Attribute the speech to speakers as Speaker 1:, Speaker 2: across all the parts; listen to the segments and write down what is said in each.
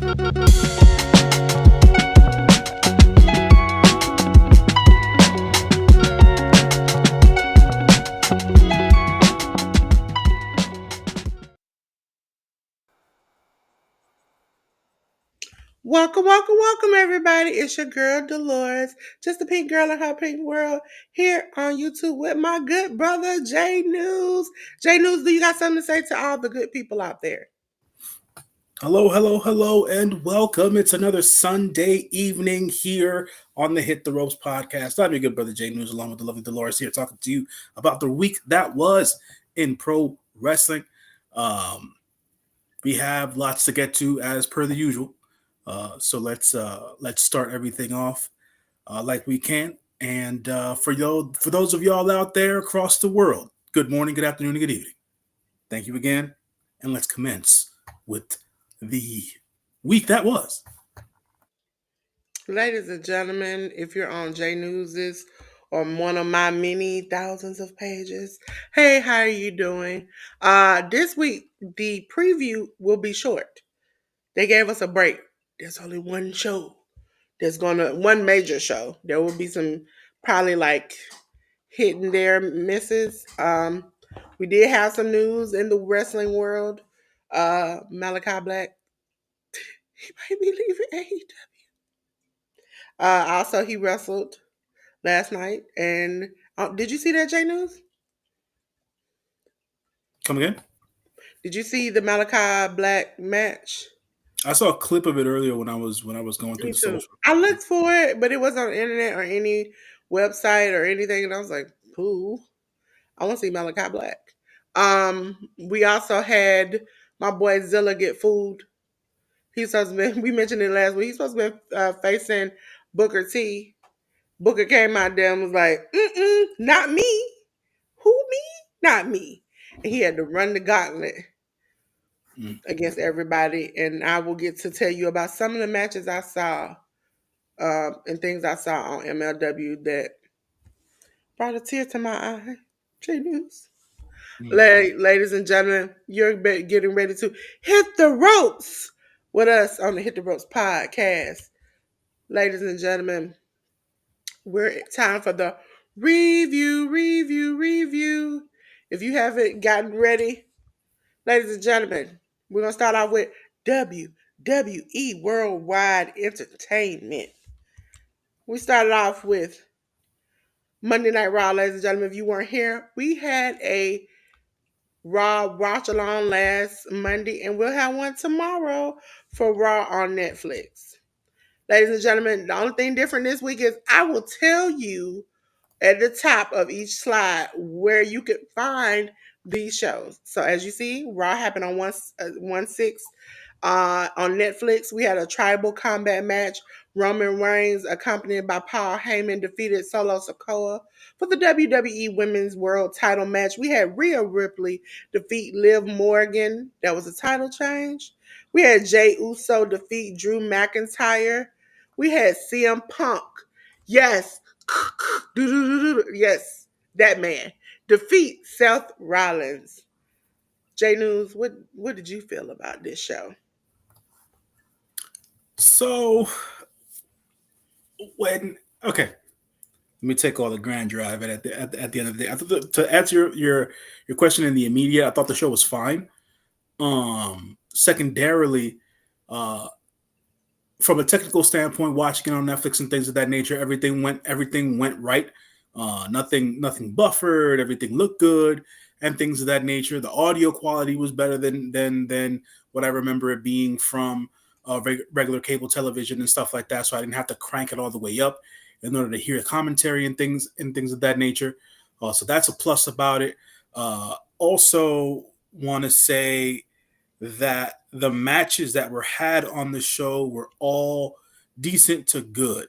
Speaker 1: Welcome, everybody. It's your girl, Delores, just a pink girl in her pink world, here on YouTube with my good brother, J News. J News, do you got something to say to all the good people out there?
Speaker 2: Hello, and welcome. It's another Sunday evening here on the Hit the Ropes podcast. I'm your good brother Jay News, along with the lovely Dolores here, talking to you about the week that was in pro wrestling. Um, we have lots to get to as per the usual, so let's start everything off like we can. And for those of y'all out there across the world, good morning, good afternoon, and good evening. Thank you again, and let's commence with the week that was.
Speaker 1: Ladies and gentlemen, if you're on J News's or one of my many thousands of pages, hey, how are you doing? This week, the preview will be short. They gave us a break. There's only one show. One major show. There will be some probably like hitting their misses. We did have some news in the wrestling world. Malachi Black, he might be leaving AEW. Also, he wrestled last night, and did you see that, J News?
Speaker 2: Come again?
Speaker 1: Did you see the Malachi Black match?
Speaker 2: I saw a clip of it earlier when I was going through
Speaker 1: Me
Speaker 2: the
Speaker 1: too.
Speaker 2: social.
Speaker 1: I looked for it, but it wasn't on the internet or any website or anything, and I was like, "Who? I want to see Malachi Black." We also had my boy Zilla get food. He's supposed to be, we mentioned it last week. He's supposed to be facing Booker T. Booker came out there and was like, not me. Who me? Not me. And he had to run the gauntlet
Speaker 2: Mm.
Speaker 1: against everybody. And I will get to tell you about some of the matches I saw and things I saw on MLW that brought a tear to my eye. J News.
Speaker 2: Mm.
Speaker 1: Ladies and gentlemen, you're getting ready to hit the ropes with us on the Hit the Ropes podcast. Ladies and gentlemen, we're time for the review. If you haven't gotten ready, ladies and gentlemen, we're going to start off with WWE Worldwide Entertainment. We started off with Monday Night Raw, ladies and gentlemen. If you weren't here, we had a Raw watch along last Monday, and we'll have one tomorrow for Raw on Netflix. Ladies and gentlemen, the only thing different this week is I will tell you at the top of each slide where you can find these shows. So as you see, Raw happened on 1/6. On Netflix, we had a tribal combat match. Roman Reigns, accompanied by Paul Heyman, defeated Solo Sikoa for the WWE Women's World Title match. We had Rhea Ripley defeat Liv Morgan. That was a title change. We had Jey Uso defeat Drew McIntyre. We had CM Punk. Yes, yes, that man defeat Seth Rollins. J News, what did you feel about this show?
Speaker 2: So when okay, let me take all the grand drive at the end of the day. To answer your question in the immediate, I thought the show was fine. Secondarily, uh, from a technical standpoint, watching it on Netflix and things of that nature, everything went right. Nothing buffered. Everything looked good, and things of that nature. The audio quality was better than what I remember it being from regular cable television and stuff like that. So I didn't have to crank it all the way up in order to hear commentary and things of that nature. So that's a plus about it. Also, want to say that the matches that were had on the show were all decent to good,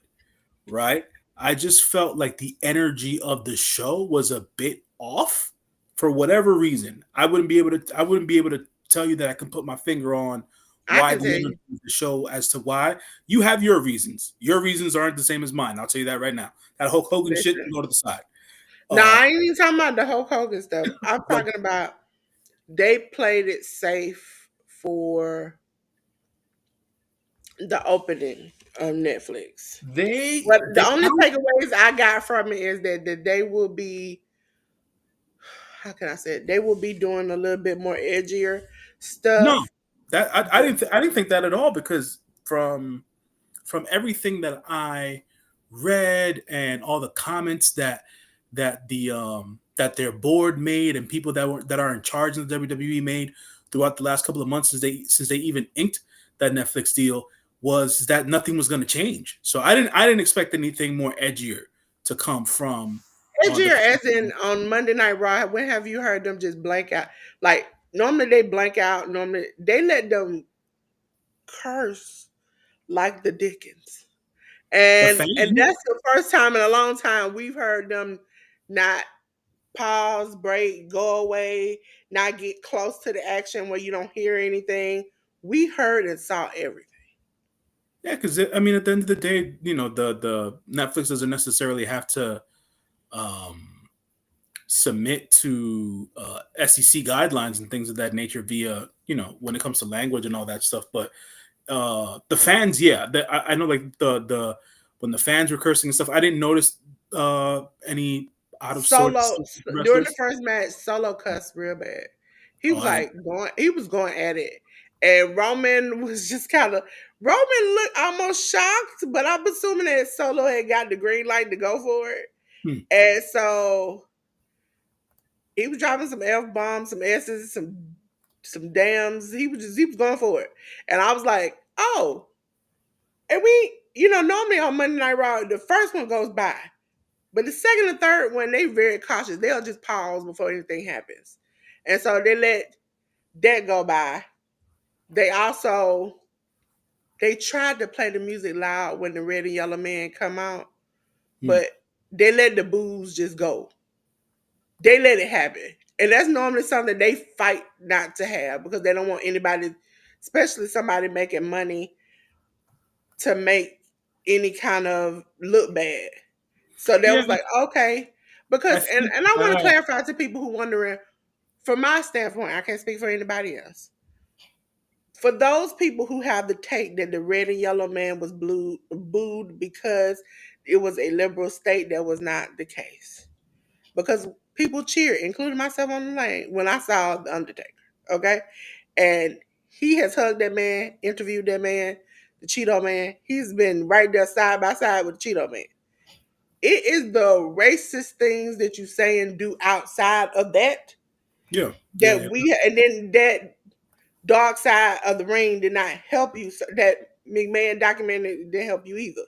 Speaker 2: right? I just felt like the energy of the show was a bit off for whatever reason. I wouldn't be able to tell you that I can put my finger on
Speaker 1: I
Speaker 2: why
Speaker 1: can
Speaker 2: the
Speaker 1: tell
Speaker 2: energy
Speaker 1: you.
Speaker 2: of the show as to why. You have your reasons. Your reasons aren't the same as mine. I'll tell you that right now. That Hulk Hogan shit can
Speaker 1: Listen.
Speaker 2: go to the side.
Speaker 1: No,
Speaker 2: Uh
Speaker 1: I ain't even talking about the Hulk Hogan stuff. I'm
Speaker 2: but
Speaker 1: talking about they played it safe for the opening of Netflix.
Speaker 2: They
Speaker 1: Well, the
Speaker 2: they
Speaker 1: only
Speaker 2: kind of
Speaker 1: takeaways I got from it is that they will be, how can I say it? They will be doing a little bit more edgier
Speaker 2: no,
Speaker 1: stuff.
Speaker 2: that I didn't think that at all because from everything that I read and all the comments that their board made and people that are in charge of the WWE made throughout the last couple of months since they even inked that Netflix deal was that nothing was going to change. So I didn't expect anything more edgier to come from the
Speaker 1: Edgier as in
Speaker 2: people.
Speaker 1: on Monday Night Raw, when have you heard them just blank out? Like normally they blank out, normally they let them curse like the Dickens.
Speaker 2: The
Speaker 1: And
Speaker 2: fans.
Speaker 1: that's the first time in a long time we've heard them not pause, break, go away, not get close to the action where you don't hear anything. We heard and saw everything.
Speaker 2: Yeah, because I mean, at the end of the day, the Netflix doesn't necessarily have to um, submit to SEC guidelines and things of that nature via when it comes to language and all that stuff. But the fans, yeah, I know like the when the fans were cursing and stuff, I didn't notice any out of sorts
Speaker 1: Solo during the
Speaker 2: wrestlers.
Speaker 1: first match, Solo cussed real bad. He
Speaker 2: Oh,
Speaker 1: was like going, he was going at it, and Roman was just kind of. Roman looked almost shocked, but I'm assuming that Solo had got the green light to go for it,
Speaker 2: hmm,
Speaker 1: and so he was dropping some f bombs, some s's, some dams. He was going for it, and I was like, oh, and normally on Monday Night Raw, the first one goes by. But the second and third one, they very cautious. They'll just pause before anything happens. And so they let that go by. They also they tried to play the music loud when the red and yellow man come out,
Speaker 2: hmm.
Speaker 1: but they let the booze just go. They let it happen. And that's normally something they fight not to have because they don't want anybody, especially somebody making money, to make any kind of look bad. So that
Speaker 2: Yeah,
Speaker 1: was like, okay.
Speaker 2: I
Speaker 1: Because
Speaker 2: think
Speaker 1: and I want to
Speaker 2: that
Speaker 1: clarify to people who wondering, from my standpoint, I can't speak for anybody else. For those people who have the take that the red and yellow man was booed because it was a liberal state, that was not the case. Because people cheered, including myself on the lane, when I saw the Undertaker. Okay, and he has hugged that man, interviewed that man, the Cheeto man. He's been right there side by side with the Cheeto man. It is the racist things that you say and do outside of that
Speaker 2: yeah, yeah,
Speaker 1: that
Speaker 2: yeah,
Speaker 1: we and then that dark side of the ring did not help you. So that McMahon documentary didn't help you either.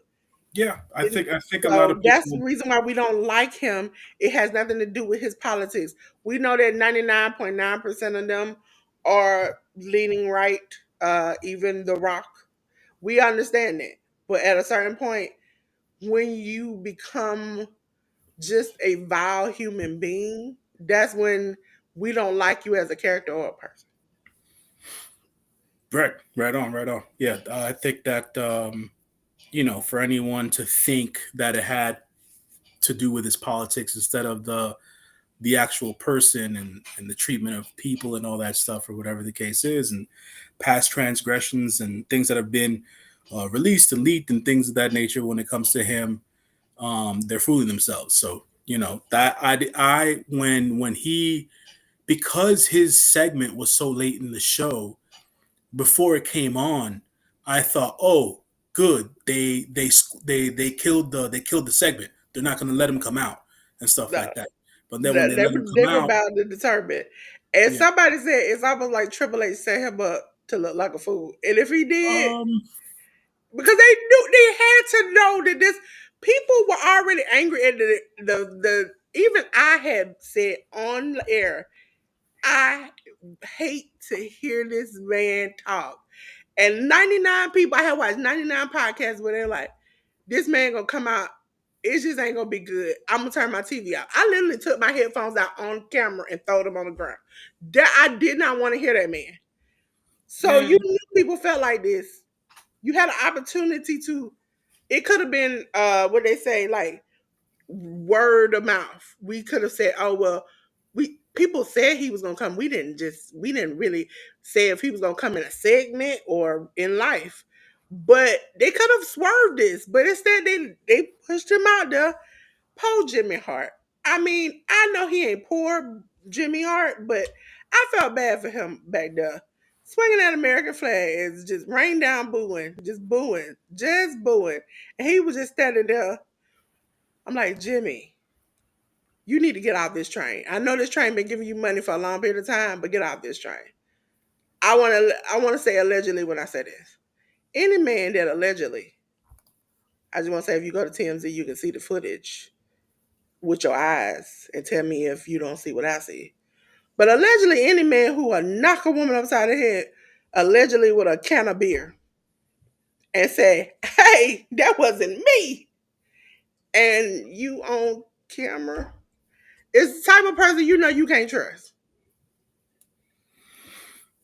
Speaker 2: yeah. I think a lot
Speaker 1: So
Speaker 2: of
Speaker 1: that's
Speaker 2: people.
Speaker 1: the reason why we don't like him. It has nothing to do with his politics. We know that 99.9% of them are leaning right, even The Rock. We understand that. But at a certain point, when you become just a vile human being, that's when we don't like you as a character or a person.
Speaker 2: Right, right on, right on. Yeah, I think that for anyone to think that it had to do with his politics instead of the actual person and the treatment of people and all that stuff or whatever the case is and past transgressions and things that have been released and leaked and things of that nature when it comes to him, they're fooling themselves. So that I when he, because his segment was so late in the show before it came on, I thought, oh, good, they killed the segment. They're not going to let him come out and stuff
Speaker 1: No,
Speaker 2: like that. But then when they let him
Speaker 1: they
Speaker 2: come
Speaker 1: were
Speaker 2: out,
Speaker 1: about to determine. And
Speaker 2: yeah,
Speaker 1: somebody said it's almost like Triple H set him up to look like a fool. And if he did,
Speaker 2: um,
Speaker 1: because they knew they had to know that this people were already angry at the even I had said on air, I hate to hear this man talk. And 99 people, I have watched 99 podcasts where they're like, this man gonna come out, it just ain't gonna be good. I'm gonna turn my TV out. I literally took my headphones out on camera and throw them on the ground. That I did not want to hear that man. So
Speaker 2: yeah,
Speaker 1: you knew people felt like this. You had an opportunity to, it could have been what they say, like word of mouth. We could have said, oh well, we people said he was gonna come. We didn't really say if he was gonna come in a segment or in life. But they could have swerved this, but instead they pushed him out there. Poor Jimmy Hart. I mean, I know he ain't poor Jimmy Hart, but I felt bad for him back there. Swinging that American flag is just rain down booing, just booing, just booing. And he was just standing there. I'm like, Jimmy, you need to get off this train. I know this train been giving you money for a long period of time, but get off this train. I wanna say allegedly when I say this. Any man that allegedly, I just want to say if you go to TMZ, you can see the footage with your eyes and tell me if you don't see what I see. But allegedly, any man who will knock a woman upside the head, allegedly with a can of beer, and say, "Hey, that wasn't me," and you on camera, it's the type of person you know you can't trust.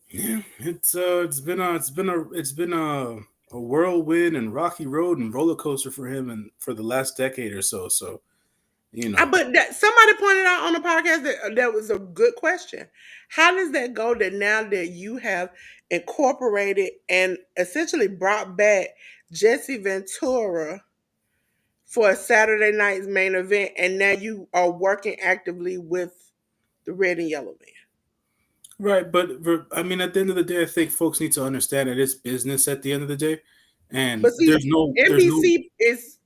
Speaker 2: Yeah, it's been a whirlwind and rocky road and roller coaster for him and for the last decade or so. So you know,
Speaker 1: But that somebody pointed out on the podcast that was a good question. How does that go that now that you have incorporated and essentially brought back Jesse Ventura for a Saturday night's main event, and now you are working actively with the Red and Yellow Man?
Speaker 2: right? But I mean, at the end of the day, I think folks need to understand it is business. At the end of the day, and
Speaker 1: But see,
Speaker 2: there's no.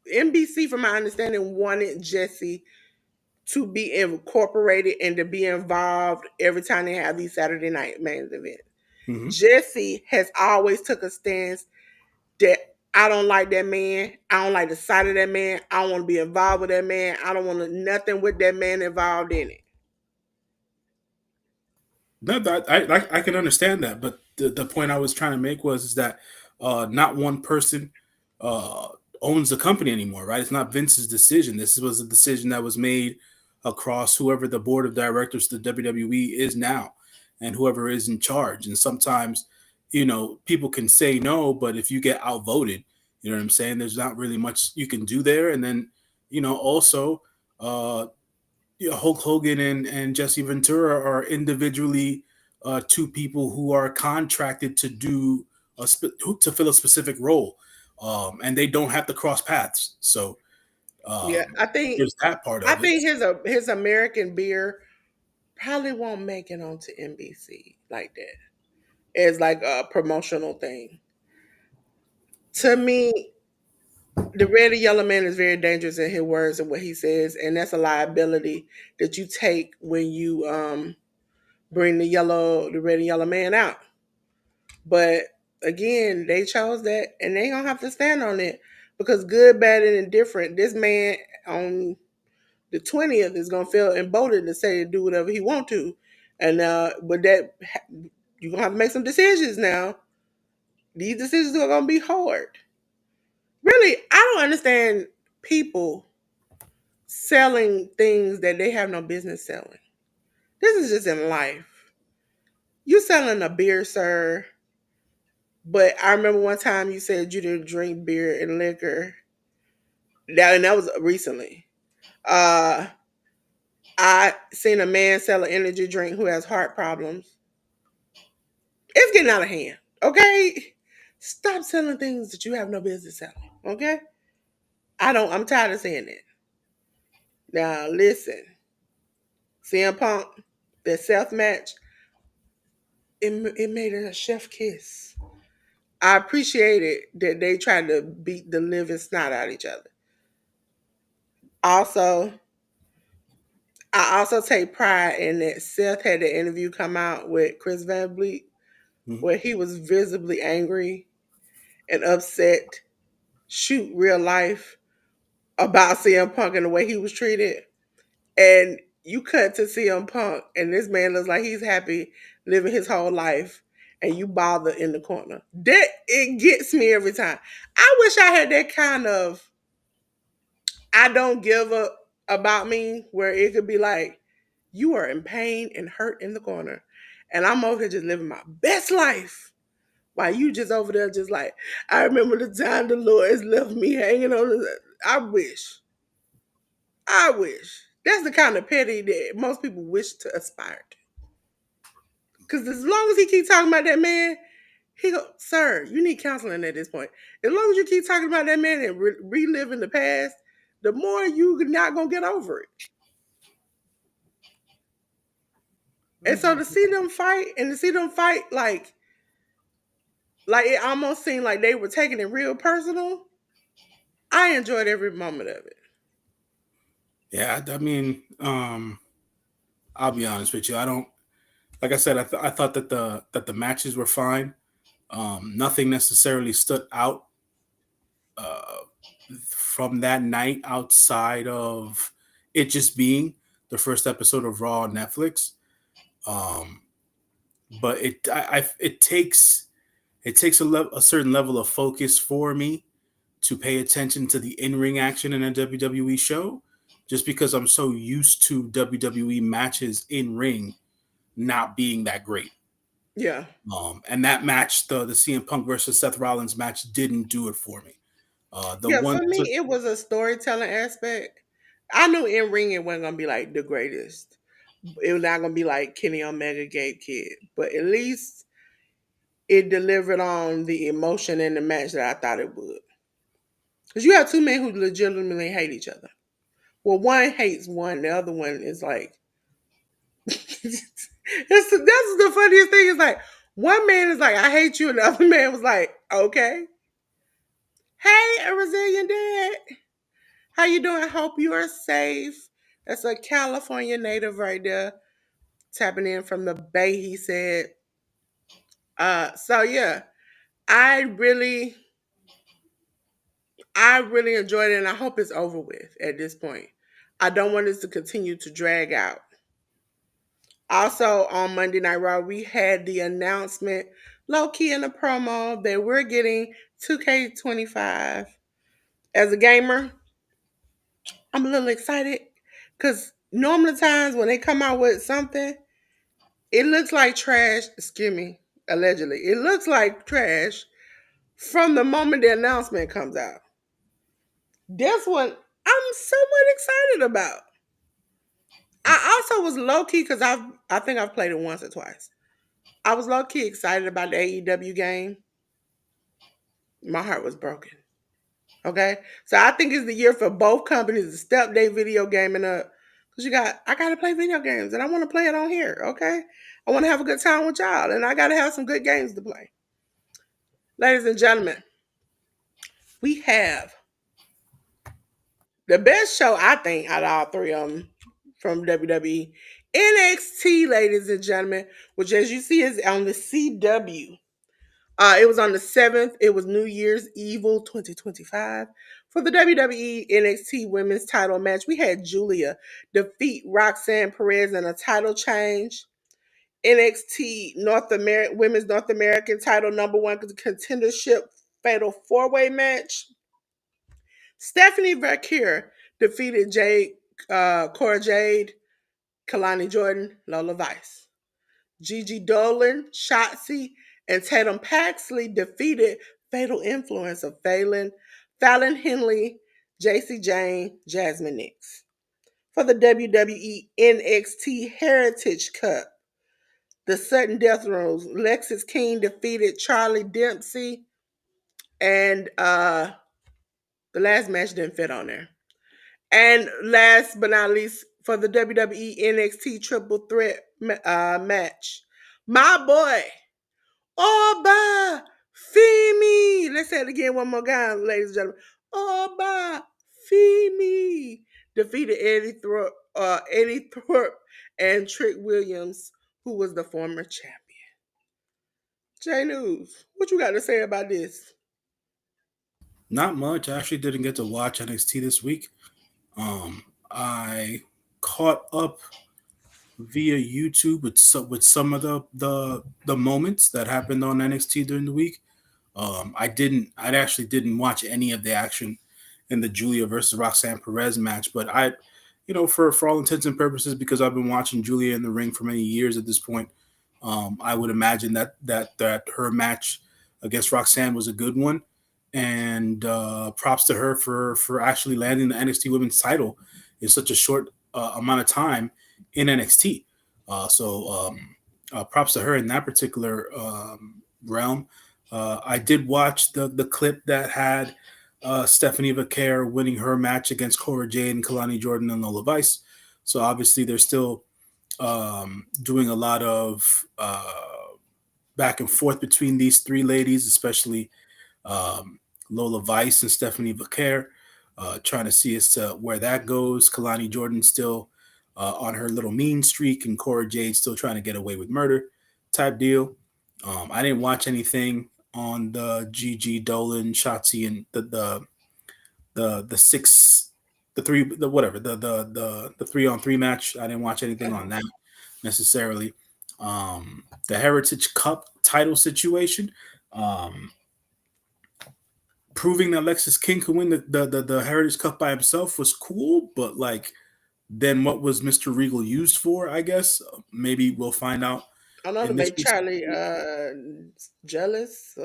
Speaker 1: NBC, from my understanding, wanted Jesse to be incorporated and to be involved every time they have these Saturday night main events.
Speaker 2: Mhm.
Speaker 1: Jesse has always took a stance that I don't like that man. I don't like the sight of that man. I don't want to be involved with that man. I don't want nothing with that man involved in it.
Speaker 2: No, that I can understand that, but the point I was trying to make was is that not one person uh, owns the company anymore, right? It's not Vince's decision. This was a decision that was made across whoever the board of directors of the WWE is now, and whoever is in charge. And sometimes, people can say no, but if you get outvoted, you know what I'm saying. There's not really much you can do there. And then, also. Hulk Hogan and Jesse Ventura are individually two people who are contracted to do to fill a specific role, and they don't have to cross paths. So
Speaker 1: Yeah,
Speaker 2: um, there's that part
Speaker 1: I
Speaker 2: of it.
Speaker 1: think his American beer probably won't make it onto NBC like that as like a promotional thing. To me, the red and yellow man is very dangerous in his words and what he says, and that's a liability that you take when you bring the red and yellow man out. But again, they chose that, and they gonna have to stand on it because good, bad, and indifferent. This man on the 20th is gonna feel emboldened to say do whatever he want to, and but that you're gonna have to make some decisions now. These decisions are gonna be hard. Really, I don't understand people selling things that they have no business selling. This is just in life. You selling a beer, sir, but I remember one time you said you didn't drink beer and liquor. And that was recently. Uh, I seen a man sell an energy drink who has heart problems. It's getting out of hand. Okay, stop selling things that you have no business selling. Okay, I'm tired of saying it. Now listen, CM Punk, that self match, it made it a chef kiss. I appreciated that they tried to beat the living snot out of each other. Also, I also take pride in that Seth had the interview come out with Chris Van Vliet
Speaker 2: Mhm.
Speaker 1: where he was visibly angry and upset, shoot real life, about CM Punk and the way he was treated. And you cut to CM Punk and this man looks like he's happy living his whole life and you bother in the corner. That it gets me every time. I wish I had that kind of I don't give a about me where it could be like, you are in pain and hurt in the corner. And I'm over here just living my best life. While you just over there just like, I remember the time Dolores left me hanging on the I wish. I wish. That's the kind of petty that most people wish to aspire to. Because as long as he keeps talking about that man, He go, sir, you need counseling at this point. As long as you keep talking about that man and reliving the past, the more you not gonna get over it. And so to see them fight and to see them fight like it almost seemed like they were taking it real personal. I enjoyed every moment of it.
Speaker 2: Yeah, I mean, I'll be honest with you. I don't like I said. I thought that the matches were fine. Nothing necessarily stood out uh, from that night outside of it just being the first episode of Raw on Netflix. Um, but it takes a certain level of focus for me to pay attention to the in ring action in a WWE show, just because I'm so used to WWE matches in ring not being that great.
Speaker 1: Yeah.
Speaker 2: And that match, the CM Punk versus Seth Rollins match, didn't do it for me. The
Speaker 1: Yeah,
Speaker 2: one
Speaker 1: for me it was a storytelling aspect. I knew in ring it wasn't gonna be like the greatest. It was not gonna be like Kenny Omega Gabe Kid. But at least it delivered on the emotion in the match that I thought it would. Because you have two men who legitimately hate each other. Well, one hates one, the other one is like that's the funniest thing. Is like one man is like, I hate you, and the other man was like, okay. Hey, a Brazilian dad. How you doing? Hope you are safe. That's a California native right there. Tapping in from the Bay, he said. So yeah, I really I really enjoyed it and I hope it's over with at this point. I don't want this to continue to drag out. Also on Monday Night Raw, we had the announcement, low key in the promo, that we're getting 2K25. As a gamer, I'm a little excited because normal times when they come out with something, it looks like trash. Excuse me, allegedly, it looks like trash from the moment the announcement comes out. This one, I'm somewhat excited about. I also was low key because I think I've played it once or twice. I was low key excited about the AEW game. My heart was broken. Okay, so I think it's the year for both companies to step their video gaming up. Cause I gotta play video games and I want to play it on here. Okay, I want to have a good time with y'all and I gotta have some good games to play. Ladies and gentlemen, we have the best show I think out of all three of them from WWE. NXT, ladies and gentlemen, which as you see is on the CW. It was on the 7th. It was New Year's Evil 2025. For the WWE NXT Women's title match, we had Julia defeat Roxanne Perez in a title change. NXT Women's North American title number one contendership fatal four-way match. Stephanie Vaquer defeated Cora Jade, Kalani Jordan, Lola Vice. Gigi Dolan, Shotzi, and Tatum Paxley defeated Fatal Influence of Fallon Henley, JC Jane, Jasmine Nix. For the WWE NXT Heritage Cup, the sudden death rolls, Lexis King defeated Charlie Dempsey, and the last match didn't fit on there. And last but not least, for the WWE NXT Triple Threat match, my boy, Oba Femi. Let's say it again one more time, ladies and gentlemen. Oba Femi defeated Eddie Thorpe and Trick Williams, who was the former champion. J News, what you got to say about this?
Speaker 2: Not much. I actually didn't get to watch NXT this week. I caught up via YouTube with some of the moments that happened on NXT during the week. I actually didn't watch any of the action in the Julia versus Roxanne Perez match, but for all intents and purposes, because I've been watching Julia in the ring for many years at this point, I would imagine that her match against Roxanne was a good one, and props to her for actually landing the NXT Women's title in such a short amount of time in NXT. So props to her in that particular realm. I did watch the clip that had Stephanie Vaquer winning her match against Cora Jade and Kalani Jordan and Lola Vice. So obviously they're still doing a lot of back and forth between these three ladies, especially um, Lola Vice and Stephanie Vaquer, trying to see as to where that goes. Kalani Jordan still on her little mean streak, and Cora Jade still trying to get away with murder type deal. I didn't watch anything on the Gigi Dolan, Shotzi, and the six, the three, the whatever, the 3-on-3 match. I didn't watch anything on that necessarily. The Heritage Cup title situation. Um, Proving that Lexus King could win the Heritage Cup by himself was cool, but like then what was Mr. Regal used for? I guess maybe we'll find out
Speaker 1: I know to
Speaker 2: in this
Speaker 1: make
Speaker 2: week's.
Speaker 1: Charlie jealous,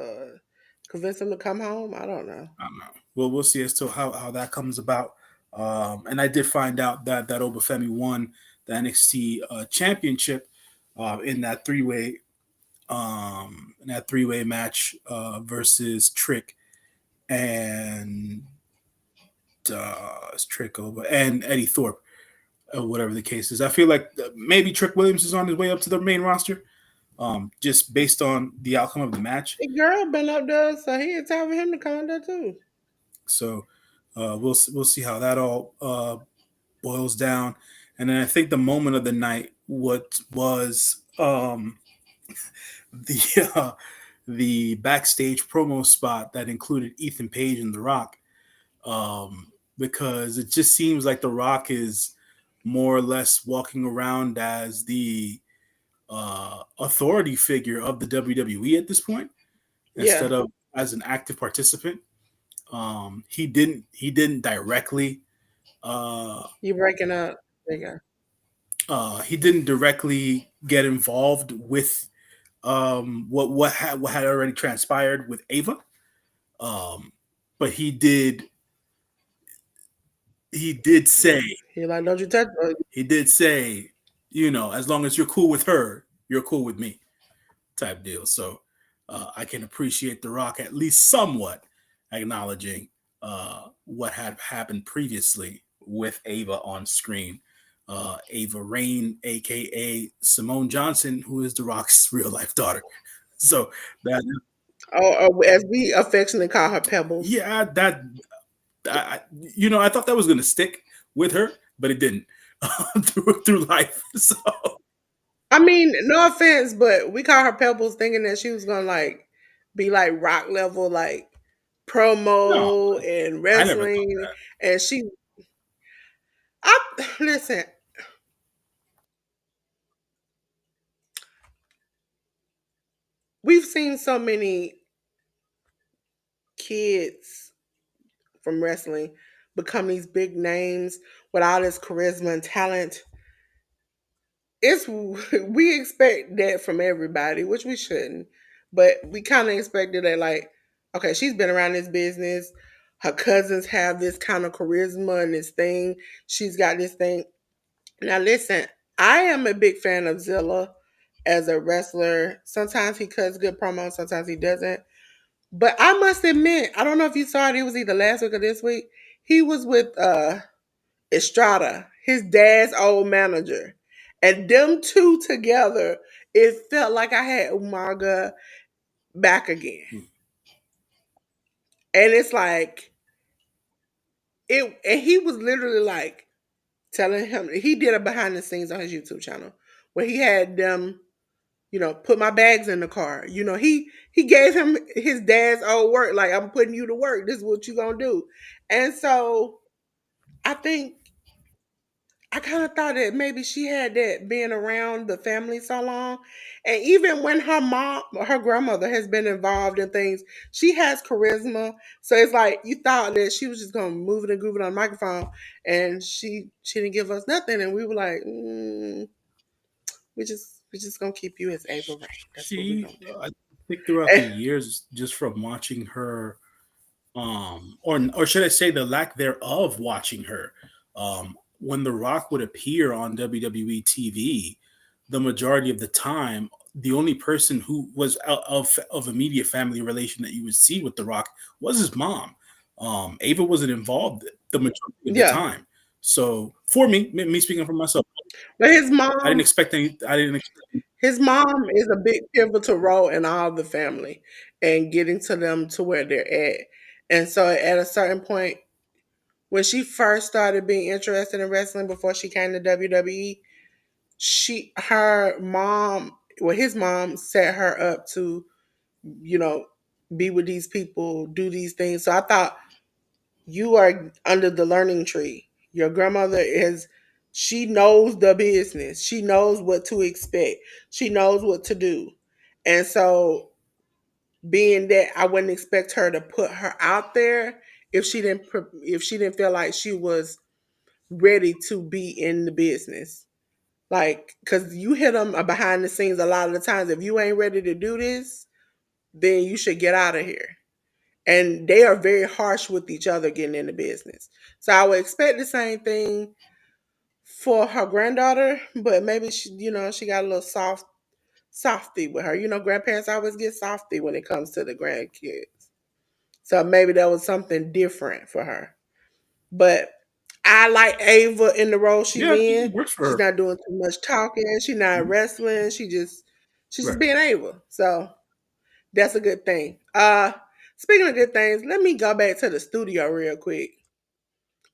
Speaker 1: convince him to come home. I don't know.
Speaker 2: I don't know. We'll see as to how that comes about. And I did find out that Obafemi won the NXT championship in that three way match versus Trick and Trick over and Eddie Thorpe, whatever the case is. I feel like maybe Trick Williams is on his way up to the main roster, just based on the outcome of the match.
Speaker 1: The girl been up there, so he had time for him to come there too.
Speaker 2: So we'll see how that all boils down. And then I think the moment of the night, what was the the backstage promo spot that included Ethan Page and The Rock, because it just seems like The Rock is more or less walking around as the authority figure of the WWE at this point,
Speaker 1: Yeah,
Speaker 2: instead of as an active participant. He didn't directly uh,
Speaker 1: you breaking up. There you go.
Speaker 2: he didn't directly get involved with what had already transpired with Ava, but he did say
Speaker 1: He like, don't you touch her.
Speaker 2: he did say, as long as you're cool with her, you're cool with me, type deal. So I can appreciate The Rock at least somewhat acknowledging what had happened previously with Ava on screen. Ava Rain, aka Simone Johnson, who is The Rock's real life daughter. So that,
Speaker 1: Or as we affectionately call her, Pebbles.
Speaker 2: yeah, I thought that was gonna stick with her, but it didn't through life. So
Speaker 1: I mean, no offense, but we call her Pebbles, thinking that she was gonna like be like rock level, like
Speaker 2: no,
Speaker 1: promo and
Speaker 2: I never thought
Speaker 1: wrestling,
Speaker 2: that.
Speaker 1: and she. I listen. We've seen so many kids from wrestling become these big names with all this charisma and talent. It's we expect that from everybody, which we shouldn't, but we kind of expected that. Like, okay, she's been around this business. Her cousins have this kind of charisma and this thing. She's got this thing. Now, listen, I am a big fan of Zilla as a wrestler. Sometimes he cuts good promos, sometimes he doesn't. But I must admit, I don't know if you saw it. It was either last week or this week. He was with Estrada, his dad's old manager. And them two together, it felt like I had Umaga back again.
Speaker 2: Hmm.
Speaker 1: And it's like it and he was literally like telling him he did a behind the scenes on his YouTube channel where he had them, put my bags in the car. He gave him his dad's old work, like I'm putting you to work. This is what you gonna do. And so I think I kind of thought that maybe she had that being around the family so long. And even when her grandmother has been involved in things, she has charisma. So it's like you thought that she was just gonna move it and groove it on the microphone, and she didn't give us nothing, and we were like, we just gonna keep you as Ava Rain. That's what we're
Speaker 2: She,
Speaker 1: gonna do.
Speaker 2: I think throughout the years, just from watching her, or should I say the lack thereof watching her, when The Rock would appear on WWE TV, the majority of the time the only person who was out of immediate family relation that you would see with The Rock was his mom. Ava wasn't involved the majority of the
Speaker 1: Yeah,
Speaker 2: time. So for me speaking for myself,
Speaker 1: but
Speaker 2: I didn't expect any. I didn't.
Speaker 1: his mom is a big pivotal role in all the family and getting to them to where they're at. And so at a certain point, when she first started being interested in wrestling before she came to WWE, her mom, well, his mom set her up to, you know, be with these people, do these things. So I thought you are under the learning tree. Your grandmother is, she knows the business. She knows what to expect. She knows what to do. And so being that I wouldn't expect her to put her out there if she didn't feel like she was ready to be in the business. Like, cause you hit them behind the scenes a lot of the times. If you ain't ready to do this, then you should get out of here. And they are very harsh with each other getting into business. So I would expect the same thing for her granddaughter, but maybe she, she got a little softy with her. Grandparents always get softy when it comes to the grandkids. So maybe that was something different for her. But I like Ava in the role she's
Speaker 2: Yeah, I think
Speaker 1: in.
Speaker 2: it works for
Speaker 1: She's
Speaker 2: her.
Speaker 1: not doing too much talking. She's not
Speaker 2: Mhm.
Speaker 1: wrestling. She's just
Speaker 2: Right.
Speaker 1: being Ava. So that's a good thing. Speaking of good things, let me go back to the studio real quick.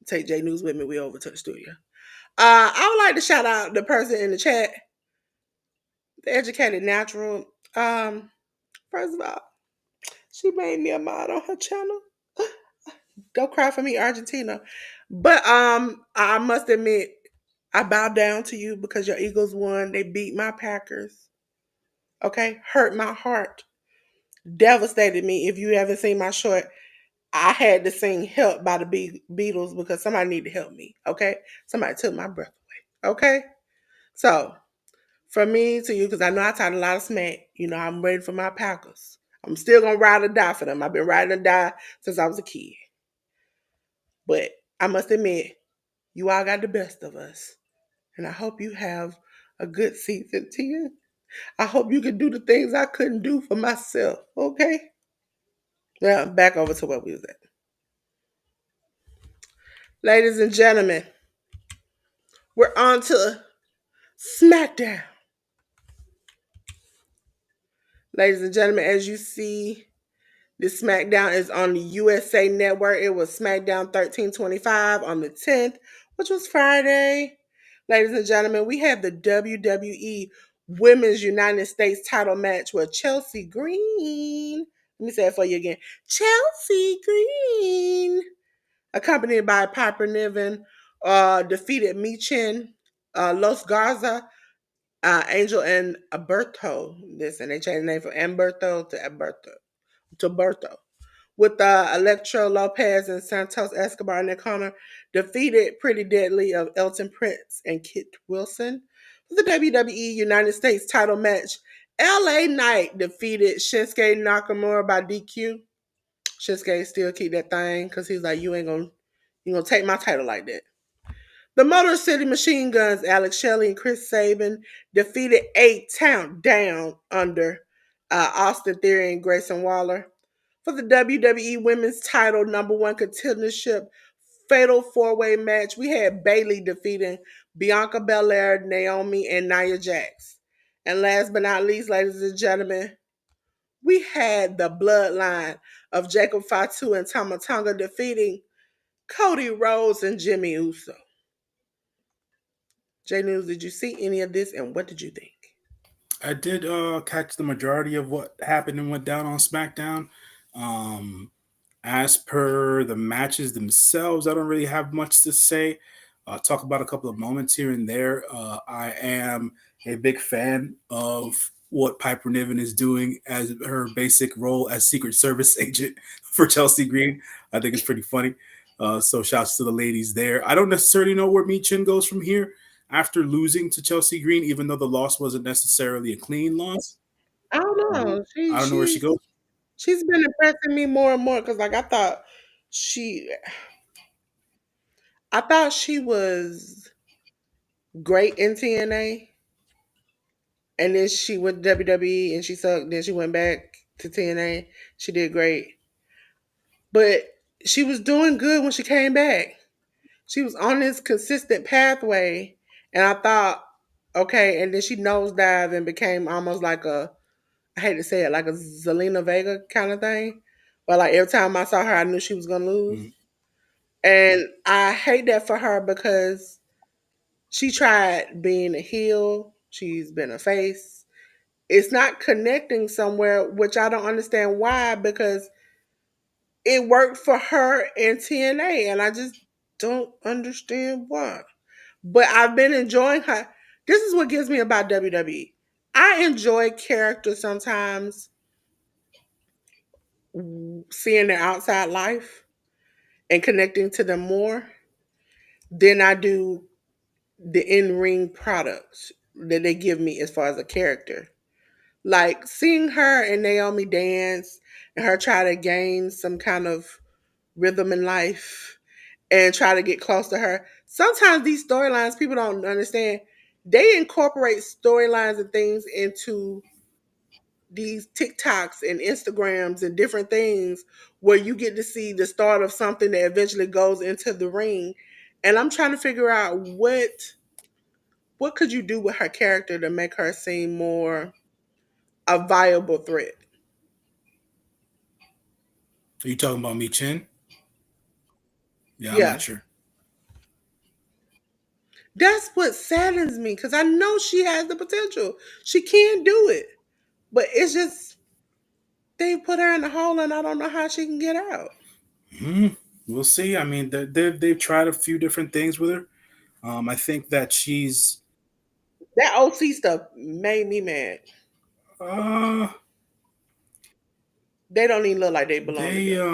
Speaker 1: Take J News with me. We over to the studio. I would like to shout out the person in the chat, the educated natural. First of all, she made me a mod on her channel. Don't cry for me, Argentina. But I must admit, I bow down to you because your Eagles won. They beat my Packers. Okay, hurt my heart, devastated me. If you haven't seen my short, I had to sing "Help" by the Beatles because somebody needed to help me. Okay, somebody took my breath away. Okay, so from me to you, because I know I talked a lot of smack. I'm ready for my Packers. I'm still gonna ride or die for them. I've been riding or die since I was a kid. But I must admit, you all got the best of us. And I hope you have a good season, 10. I hope you can do the things I couldn't do for myself. Okay? Now, back over to where we was at. Ladies and gentlemen, we're on to SmackDown. Ladies and gentlemen, as you see, this SmackDown is on the USA Network. It was SmackDown 1325 on the 10th, which was Friday. Ladies and gentlemen, we have the WWE Women's United States title match with Chelsea Green. Let me say it for you again. Chelsea Green, accompanied by Piper Niven, defeated Michin, Los Garza, Angel, and Alberto. Listen, they changed the name from Amberto to Alberto to Berto, with Electro Lopez and Santos Escobar in their corner, defeated Pretty Deadly of Elton Prince and Kit Wilson. For the WWE United States title match, LA Knight defeated Shinsuke Nakamura by DQ. Shinsuke still keep that thing because he's like, you gonna take my title like that. The Motor City Machine Guns, Alex Shelley and Chris Sabin, defeated 8 Down Under, Austin Theory and Grayson Waller. For the WWE Women's Title number one contendership fatal four-way match, we had Bayley defeating Bianca Belair, Naomi, and Nia Jax. And last but not least, ladies and gentlemen, we had the bloodline of Jacob Fatu and Tama Tonga defeating Cody Rhodes and Jimmy Uso. J News, did you see any of this and what did you think?
Speaker 2: I did catch the majority of what happened and went down on SmackDown. Um, as per the matches themselves, I don't really have much to say. Talk about a couple of moments here and there. I am a big fan of what Piper Niven is doing as her basic role as Secret Service agent for Chelsea Green. I think it's pretty funny. So shouts to the ladies there. I don't necessarily know where Mi Chin goes from here after losing to Chelsea Green, even though the loss wasn't necessarily a clean loss.
Speaker 1: I don't
Speaker 2: Um,
Speaker 1: know. She
Speaker 2: I don't know where she
Speaker 1: she's
Speaker 2: goes.
Speaker 1: she's been impressing me more and more because she I thought she was great in TNA. and then she went to WWE and she sucked. Then she went back to TNA. She did great, but she was doing good when she came back. She was on this consistent pathway, and I thought, okay, and then she nosedived and became almost like a, I hate to say it, like a Zelina Vega kind of thing. But like every time I saw her, I knew she was gonna lose,
Speaker 2: Mm.
Speaker 1: and I hate that for her because she tried being a heel. She's been a face. It's not connecting somewhere, which I don't understand why, because it worked for her in TNA, and I just don't understand why. But I've been enjoying her. This is what gives me about WWE. I enjoy characters sometimes, seeing their outside life and connecting to them more than I do the in ring products that they give me as far as a character. Like seeing her and Naomi dance and her try to gain some kind of rhythm in life and try to get close to her. Sometimes these storylines, people don't understand. They incorporate storylines and things into these TikToks and Instagrams and different things where you get to see the start of something that eventually goes into the ring. And I'm trying to figure out what could you do with her character to make her seem more a viable threat.
Speaker 2: Are you talking about me, Chin? Yeah, I'm not
Speaker 1: Yeah.
Speaker 2: sure.
Speaker 1: That's what saddens me because I know she has the potential. She can do it. But it's just they put her in the hole and I don't know how she can get out.
Speaker 2: Hmm. We'll see. I mean, they've tried a few different things with her. I think that she's
Speaker 1: That OC stuff made me mad.
Speaker 2: uh
Speaker 1: They don't even look like they belong
Speaker 2: they
Speaker 1: together.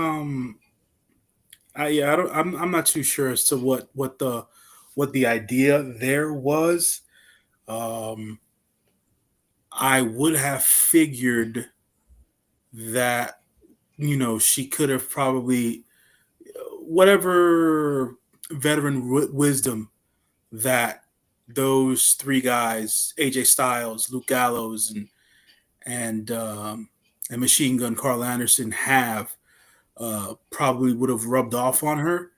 Speaker 2: yeah, I'm not too sure as to what the idea there was. Um I would have figured that she could have probably whatever veteran wisdom that those three guys, AJ Styles, Luke Gallows, and Machine Gun Carl Anderson have probably would have rubbed off on her.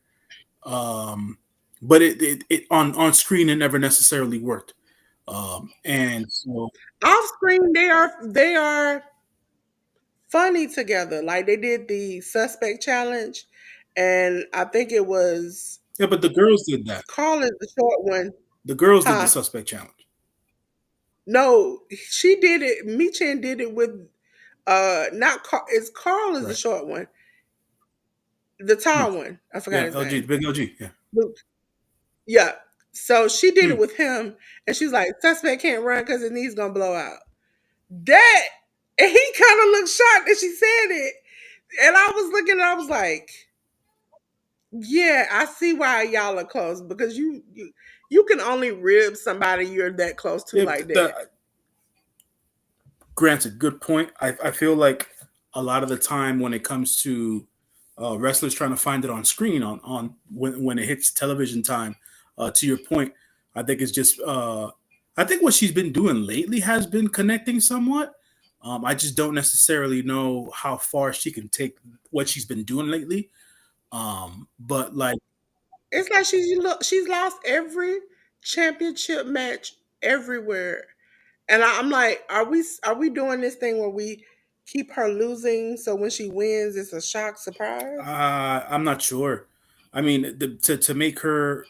Speaker 2: Um, but it on screen it never necessarily worked. And so
Speaker 1: Off screen, they are funny together. Like they did the suspect challenge, and I think it was
Speaker 2: yeah, but the girls did that.
Speaker 1: Carl is the short one,
Speaker 2: The girls did the
Speaker 1: huh?
Speaker 2: suspect challenge,
Speaker 1: No, she did it. Michan did it with not Carl. It's Carl is the
Speaker 2: right?
Speaker 1: short one, the
Speaker 2: Luke,
Speaker 1: tall one. I forgot
Speaker 2: yeah,
Speaker 1: his
Speaker 2: LG,
Speaker 1: name.
Speaker 2: big LG, yeah.
Speaker 1: Luke. Yeah. So she did it
Speaker 2: Hmm.
Speaker 1: with him, and she's like, "Suspect can't run because his knee's gonna blow out." That and he kind of looked shocked that she said it, and I was looking, and I was like, "Yeah, I see why y'all are close because you can only rib somebody you're that close to
Speaker 2: Yeah,
Speaker 1: like that."
Speaker 2: granted, good point. I feel like a lot of the time when it comes to wrestlers trying to find it on screen on when it hits television time, to your point, I think it's just I think what she's been doing lately has been connecting somewhat. I just don't necessarily know how far she can take what she's been doing lately. But like,
Speaker 1: It's like she's lost every championship match everywhere, and I'm like, are we doing this thing where we keep her losing so when she wins it's a shock surprise?
Speaker 2: I'm not sure. I mean, to make her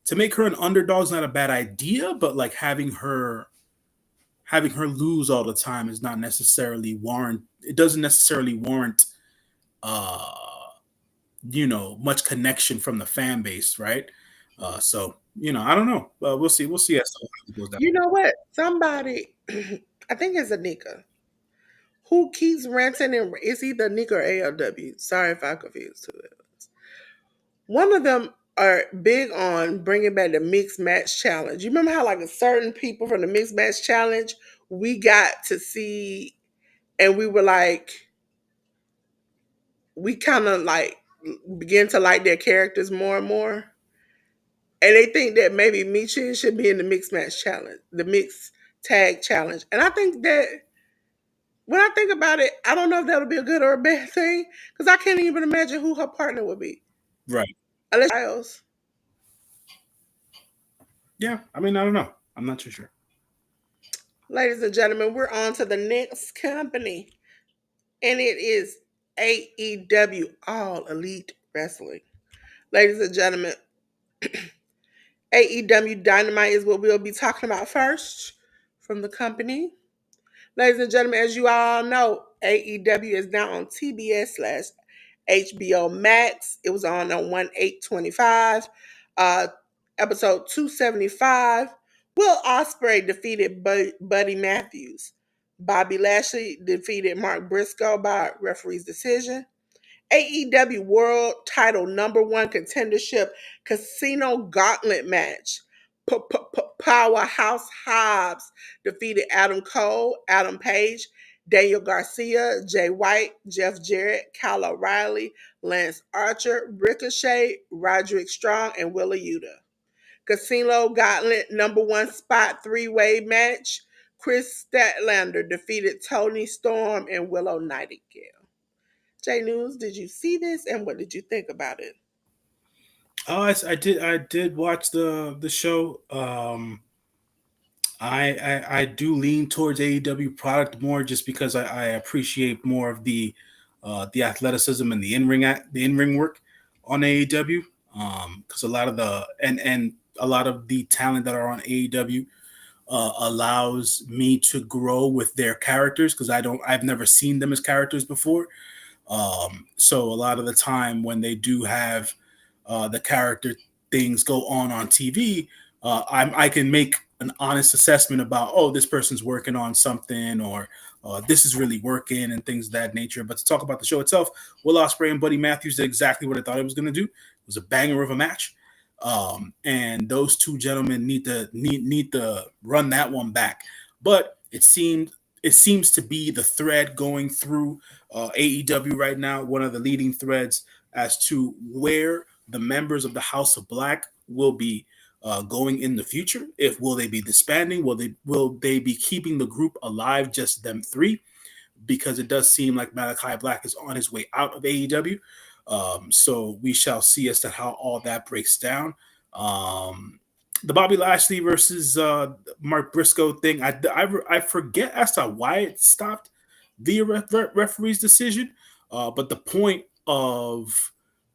Speaker 2: an underdog is not a bad idea, but like having her lose all the time is not necessarily warrant. It doesn't necessarily warrant, uh, much connection from the fan base, right? So I don't know. We'll see. We'll see as to how it goes down.
Speaker 1: You know what? Somebody, I think it's Anika, who keeps ranting and it's either Nika or ALW. Sorry if I confused two. One of them are big on bringing back the mixed match challenge. You remember how like certain people from the mixed match challenge we got to see, and we were like, we kind of like begin to like their characters more and more. And they think that maybe Michin should be in the mixed match challenge, the mixed tag challenge. And I think that when I think about it, I don't know if that'll be a good or a bad thing because I can't even imagine who her partner would be.
Speaker 2: Right.
Speaker 1: Unless Styles.
Speaker 2: Yeah. I mean, I don't know. I'm not too sure.
Speaker 1: Ladies and gentlemen, we're on to the next company, and it is AEW All Elite Wrestling. Ladies and gentlemen, AEW Dynamite is what we'll be talking about first from the company. Ladies and gentlemen, as you all know, AEW is now on TBS slash HBO Max. It was on 1/8/25. Uh, episode 275. Will Ospreay defeated Buddy Matthews. Bobby Lashley defeated Mark Briscoe by referee's decision. AEW World Title Number One Contendership Casino Gauntlet Match. Powerhouse Hobbs defeated Adam Cole, Adam Page, Daniel Garcia, Jay White, Jeff Jarrett, Kyle O'Reilly, Lance Archer, Ricochet, Roderick Strong, and Willa Yuta. Casino Gauntlet Number One Spot Three-Way Match. Chris Statlander defeated Tony Storm and Willow Nightingale. J News, did you see this and what did you think about it?
Speaker 2: Oh, I did watch the show. I do lean towards AEW product more just because I appreciate more of the athleticism and the in ring work on AEW. Because a lot of and a lot of the talent that are on AEW allows me to grow with their characters because I've never seen them as characters before. So a lot of the time when they do have the character things go on TV, I can make an honest assessment about, oh, this person's working on something, or this is really working, and things of that nature. But to talk about the show itself, Will Ospreay and Buddy Matthews did exactly what I thought it was going to do. It was a banger of a match, and those two gentlemen need to run that one back. But it seems to be the thread going through AEW right now, one of the leading threads as to where the members of the House of Black will be going in the future. If will they be disbanding? Will they be keeping the group alive, just them three? Because it does seem like Malachi Black is on his way out of AEW. So we shall see as to how all that breaks down. The Bobby Lashley versus Mark Briscoe thing, I forget as to why it stopped via referee's decision. But the point of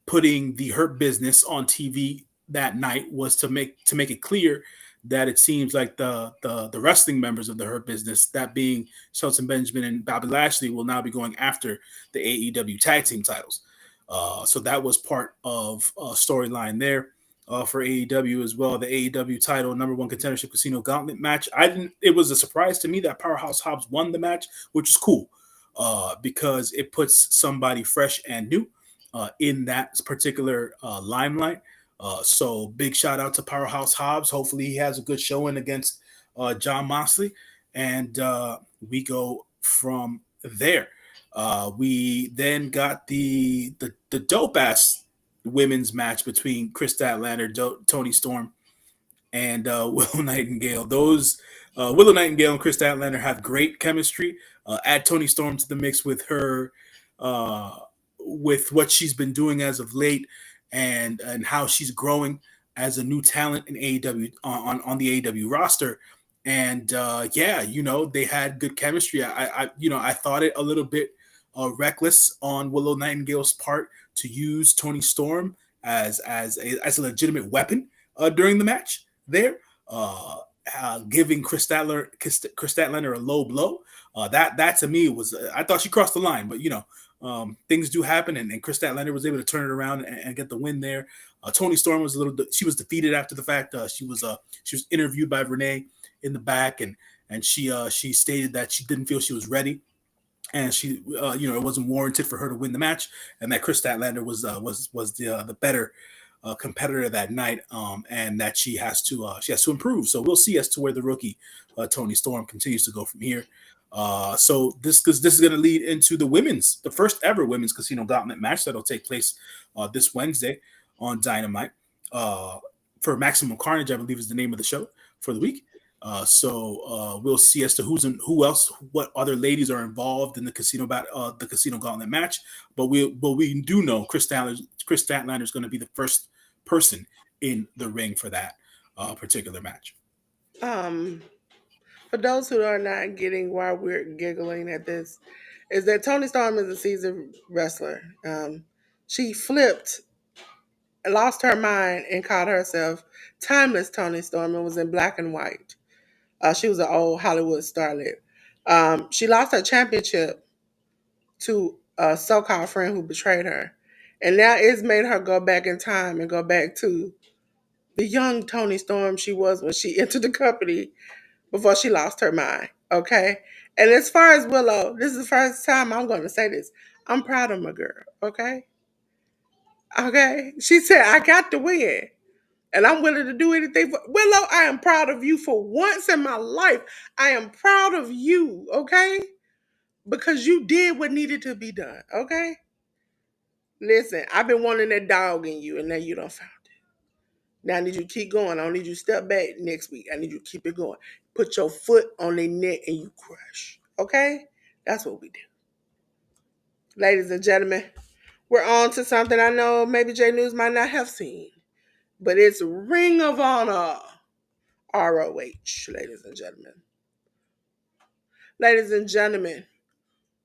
Speaker 2: putting the Hurt Business on TV that night was to make it clear that it seems like the wrestling members of the Hurt Business, that being Shelton Benjamin and Bobby Lashley, will now be going after the AEW tag team titles. So that was part of a storyline there for AEW as well. The AEW title number one contendership casino gauntlet match. I didn't. It was a surprise to me that Powerhouse Hobbs won the match, which is cool because it puts somebody fresh and new in that particular limelight. So big shout out to Powerhouse Hobbs. Hopefully he has a good showing against John Moxley, and we go from there. We then got the dope ass women's match between Chris Statlander, Tony Storm, and Willow Nightingale. Those Willow Nightingale and Chris Statlander have great chemistry. Add Tony Storm to the mix with her, with what she's been doing as of late, and how she's growing as a new talent in AEW on the AEW roster. And yeah, they had good chemistry. I thought it a little bit reckless on Willow Nightingale's part to use Tony Storm as a legitimate weapon during the match there, giving Chris Statlander a low blow. That to me was, I thought she crossed the line, but things do happen, and Chris Statlander was able to turn it around and get the win there. Tony Storm was she was defeated after the fact. She was interviewed by Renee in the back, and she stated that she didn't feel she was ready, and she it wasn't warranted for her to win the match, and that Chris Statlander was the better competitor that night, and that she has to improve. So we'll see as to where the rookie Tony Storm continues to go from here. So this is going to lead into the first ever women's casino gauntlet match that'll take place this Wednesday on Dynamite for Maximum Carnage, I believe is the name of the show for the week. We'll see as to who else, what other ladies are involved in the casino gauntlet match. But we do know Chris Statlander is going to be the first person in the ring for that particular match.
Speaker 1: Um, for those who are not getting why we're giggling at this, is that Tony Storm is a seasoned wrestler. She flipped, lost her mind, and called herself Timeless Tony Storm and was in black and white. She was an old Hollywood starlet. She lost her championship to a so-called friend who betrayed her, and now it's made her go back in time and go back to the young Tony Storm she was when she entered the company before she lost her mind. Okay, and as far as Willow, this is the first time I'm going to say this. I'm proud of my girl. Okay, okay. She said I got to win. And I'm willing to do anything for Willow. I am proud of you for once in my life. I am proud of you, okay? Because you did what needed to be done, okay? Listen, I've been wanting that dog in you, and now you don't found it. Now I need you to keep going. I don't need you to step back next week. I need you to keep it going. Put your foot on their neck and you crush, okay? That's what we do. Ladies and gentlemen, we're on to something I know maybe J News might not have seen, but it's Ring of Honor. ROH, ladies and gentlemen. Ladies and gentlemen,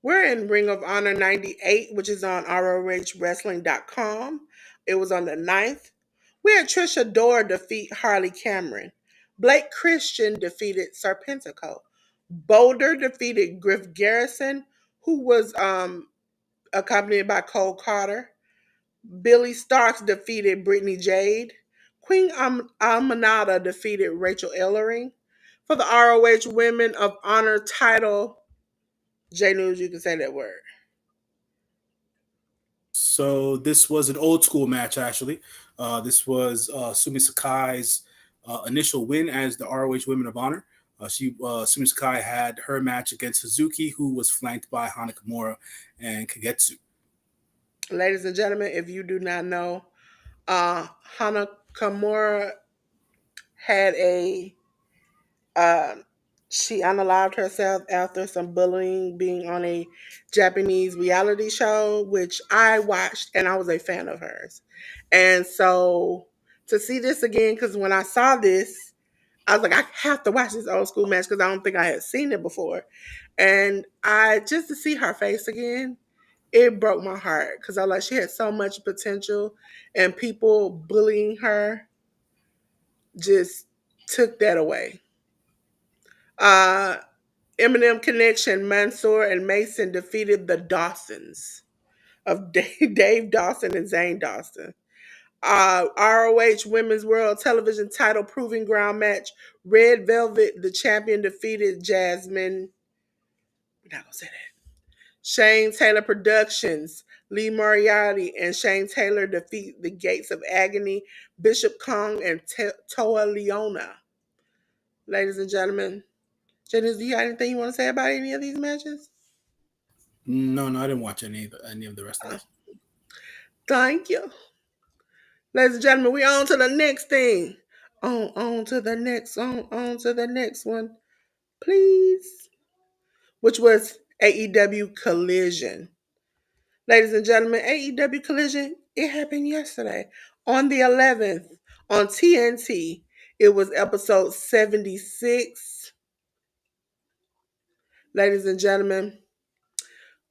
Speaker 1: we're in Ring of Honor 98, which is on ROHWrestling.com. It was on the 9th. We had Trisha Dora defeat Harley Cameron. Blake Christian defeated Serpentico. Boulder defeated Griff Garrison, who was accompanied by Cole Carter. Billy Starks defeated Brittany Jade. Queen Almanada defeated Rachel Ellering. For the ROH Women of Honor title, J News, you can say that word.
Speaker 2: So this was an old school match, actually. This was Sumi Sakai's initial win as the ROH Women of Honor. Sumi Sakai had her match against Suzuki, who was flanked by Hana Kimura and Kagetsu.
Speaker 1: Ladies and gentlemen, if you do not know, Hana Kimura had a uh, she unalived herself after some bullying being on a Japanese reality show, which I watched and I was a fan of hers. And so to see this again, because when I saw this, I was like, I have to watch this old school match because I don't think I had seen it before. And I just to see her face again, it broke my heart because I like she had so much potential and people bullying her just took that away. Uh Eminem Connection, Mansoor and Mason defeated the Dawsons of Dave Dawson and Zane Dawson. ROH Women's World Television Title Proving Ground match. Red Velvet, the champion, defeated Jasmine. We're not gonna say that. Shane Taylor Productions. Lee Moriarty and Shane Taylor defeat the Gates of Agony. Bishop Kong and Toa Leona. Ladies and gentlemen, Janice, do you have anything you want to say about any of these matches?
Speaker 2: No, no, I didn't watch any of the rest of
Speaker 1: Uh,
Speaker 2: this.
Speaker 1: Thank you. Ladies and gentlemen, we on to the next thing. On to the next, on to the next one, please. Which was AEW Collision. Ladies and gentlemen, AEW Collision, it happened yesterday on the 11th on TNT. It was episode 76. Ladies and gentlemen,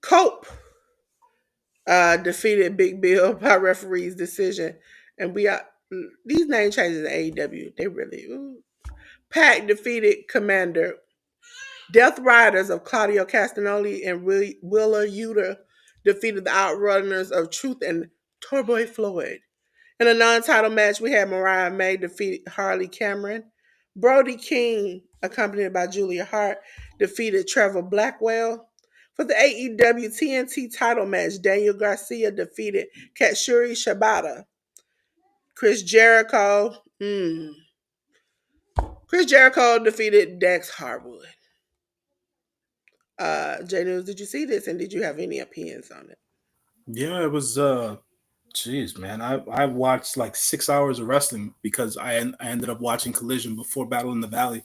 Speaker 1: Cope defeated Big Bill by referee's decision. And we are these name changes in AEW. They really ooh. Pac defeated Commander. Death Riders of Claudio Castagnoli and Willa Yuta defeated the Outrunners of Truth and Torboy Floyd. In a non-title match, we had Mariah May defeat Harley Cameron. Brody King, accompanied by Julia Hart, defeated Trevor Blackwell. For the AEW TNT title match, Daniel Garcia defeated Katsuri Shibata. Chris Jericho, Chris Jericho defeated Dax Harwood. J News, did you see this and did you have any opinions on it?
Speaker 2: Yeah, it was. Jeez, man, I watched like 6 hours of wrestling because I ended up watching Collision before Battle in the Valley.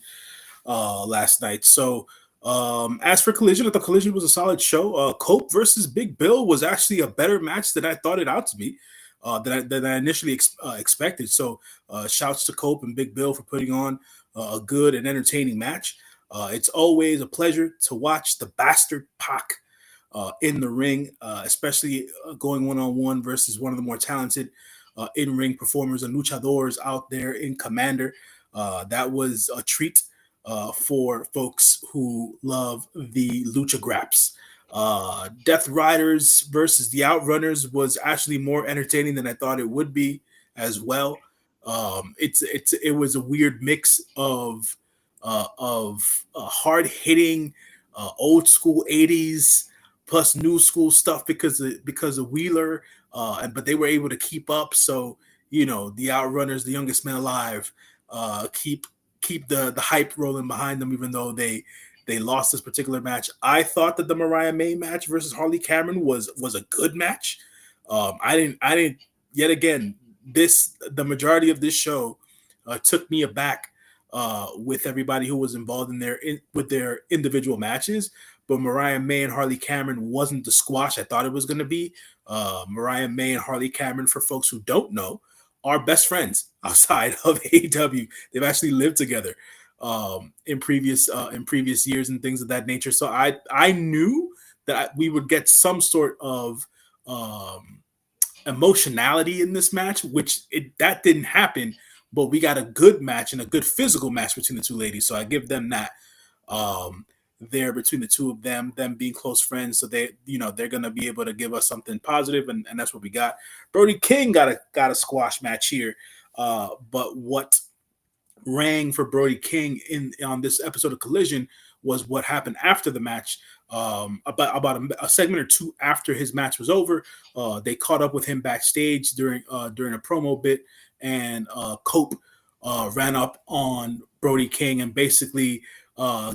Speaker 2: last night. So as for Collision, I thought Collision was a solid show. Cope versus Big Bill was actually a better match than I thought it out to be. Than I initially expected. So, shouts to Cope and Big Bill for putting on a good and entertaining match. It's always a pleasure to watch the bastard Pac in the ring, especially going one on one versus one of the more talented in ring performers and luchadors out there in Commander. That was a treat for folks who love the lucha graps. Death Riders versus the Outrunners was actually more entertaining than I thought it would be as well. It was a weird mix of hard hitting old school 80s plus new school stuff because of Wheeler, but they were able to keep up. So the Outrunners, the youngest men alive, keep the hype rolling behind them, even though they lost this particular match. I thought that the Mariah May match versus Harley Cameron was a good match. I didn't yet again the majority of this show took me aback with everybody who was involved with their individual matches. But Mariah May and Harley Cameron wasn't the squash I thought it was going to be. Mariah May and Harley Cameron, for folks who don't know, are best friends outside of AEW. They've actually lived together in previous years and things of that nature. So I knew that we would get some sort of emotionality in this match, which that didn't happen. But we got a good match and a good physical match between the two ladies. So I give them that. There between the two of them being close friends, so they're gonna be able to give us something positive, and that's what we got. Brody King got a squash match here, but what rang for Brody King in on this episode of Collision was what happened after the match. About a segment or two after his match was over, they caught up with him backstage during a promo bit, and Cope ran up on Brody King and basically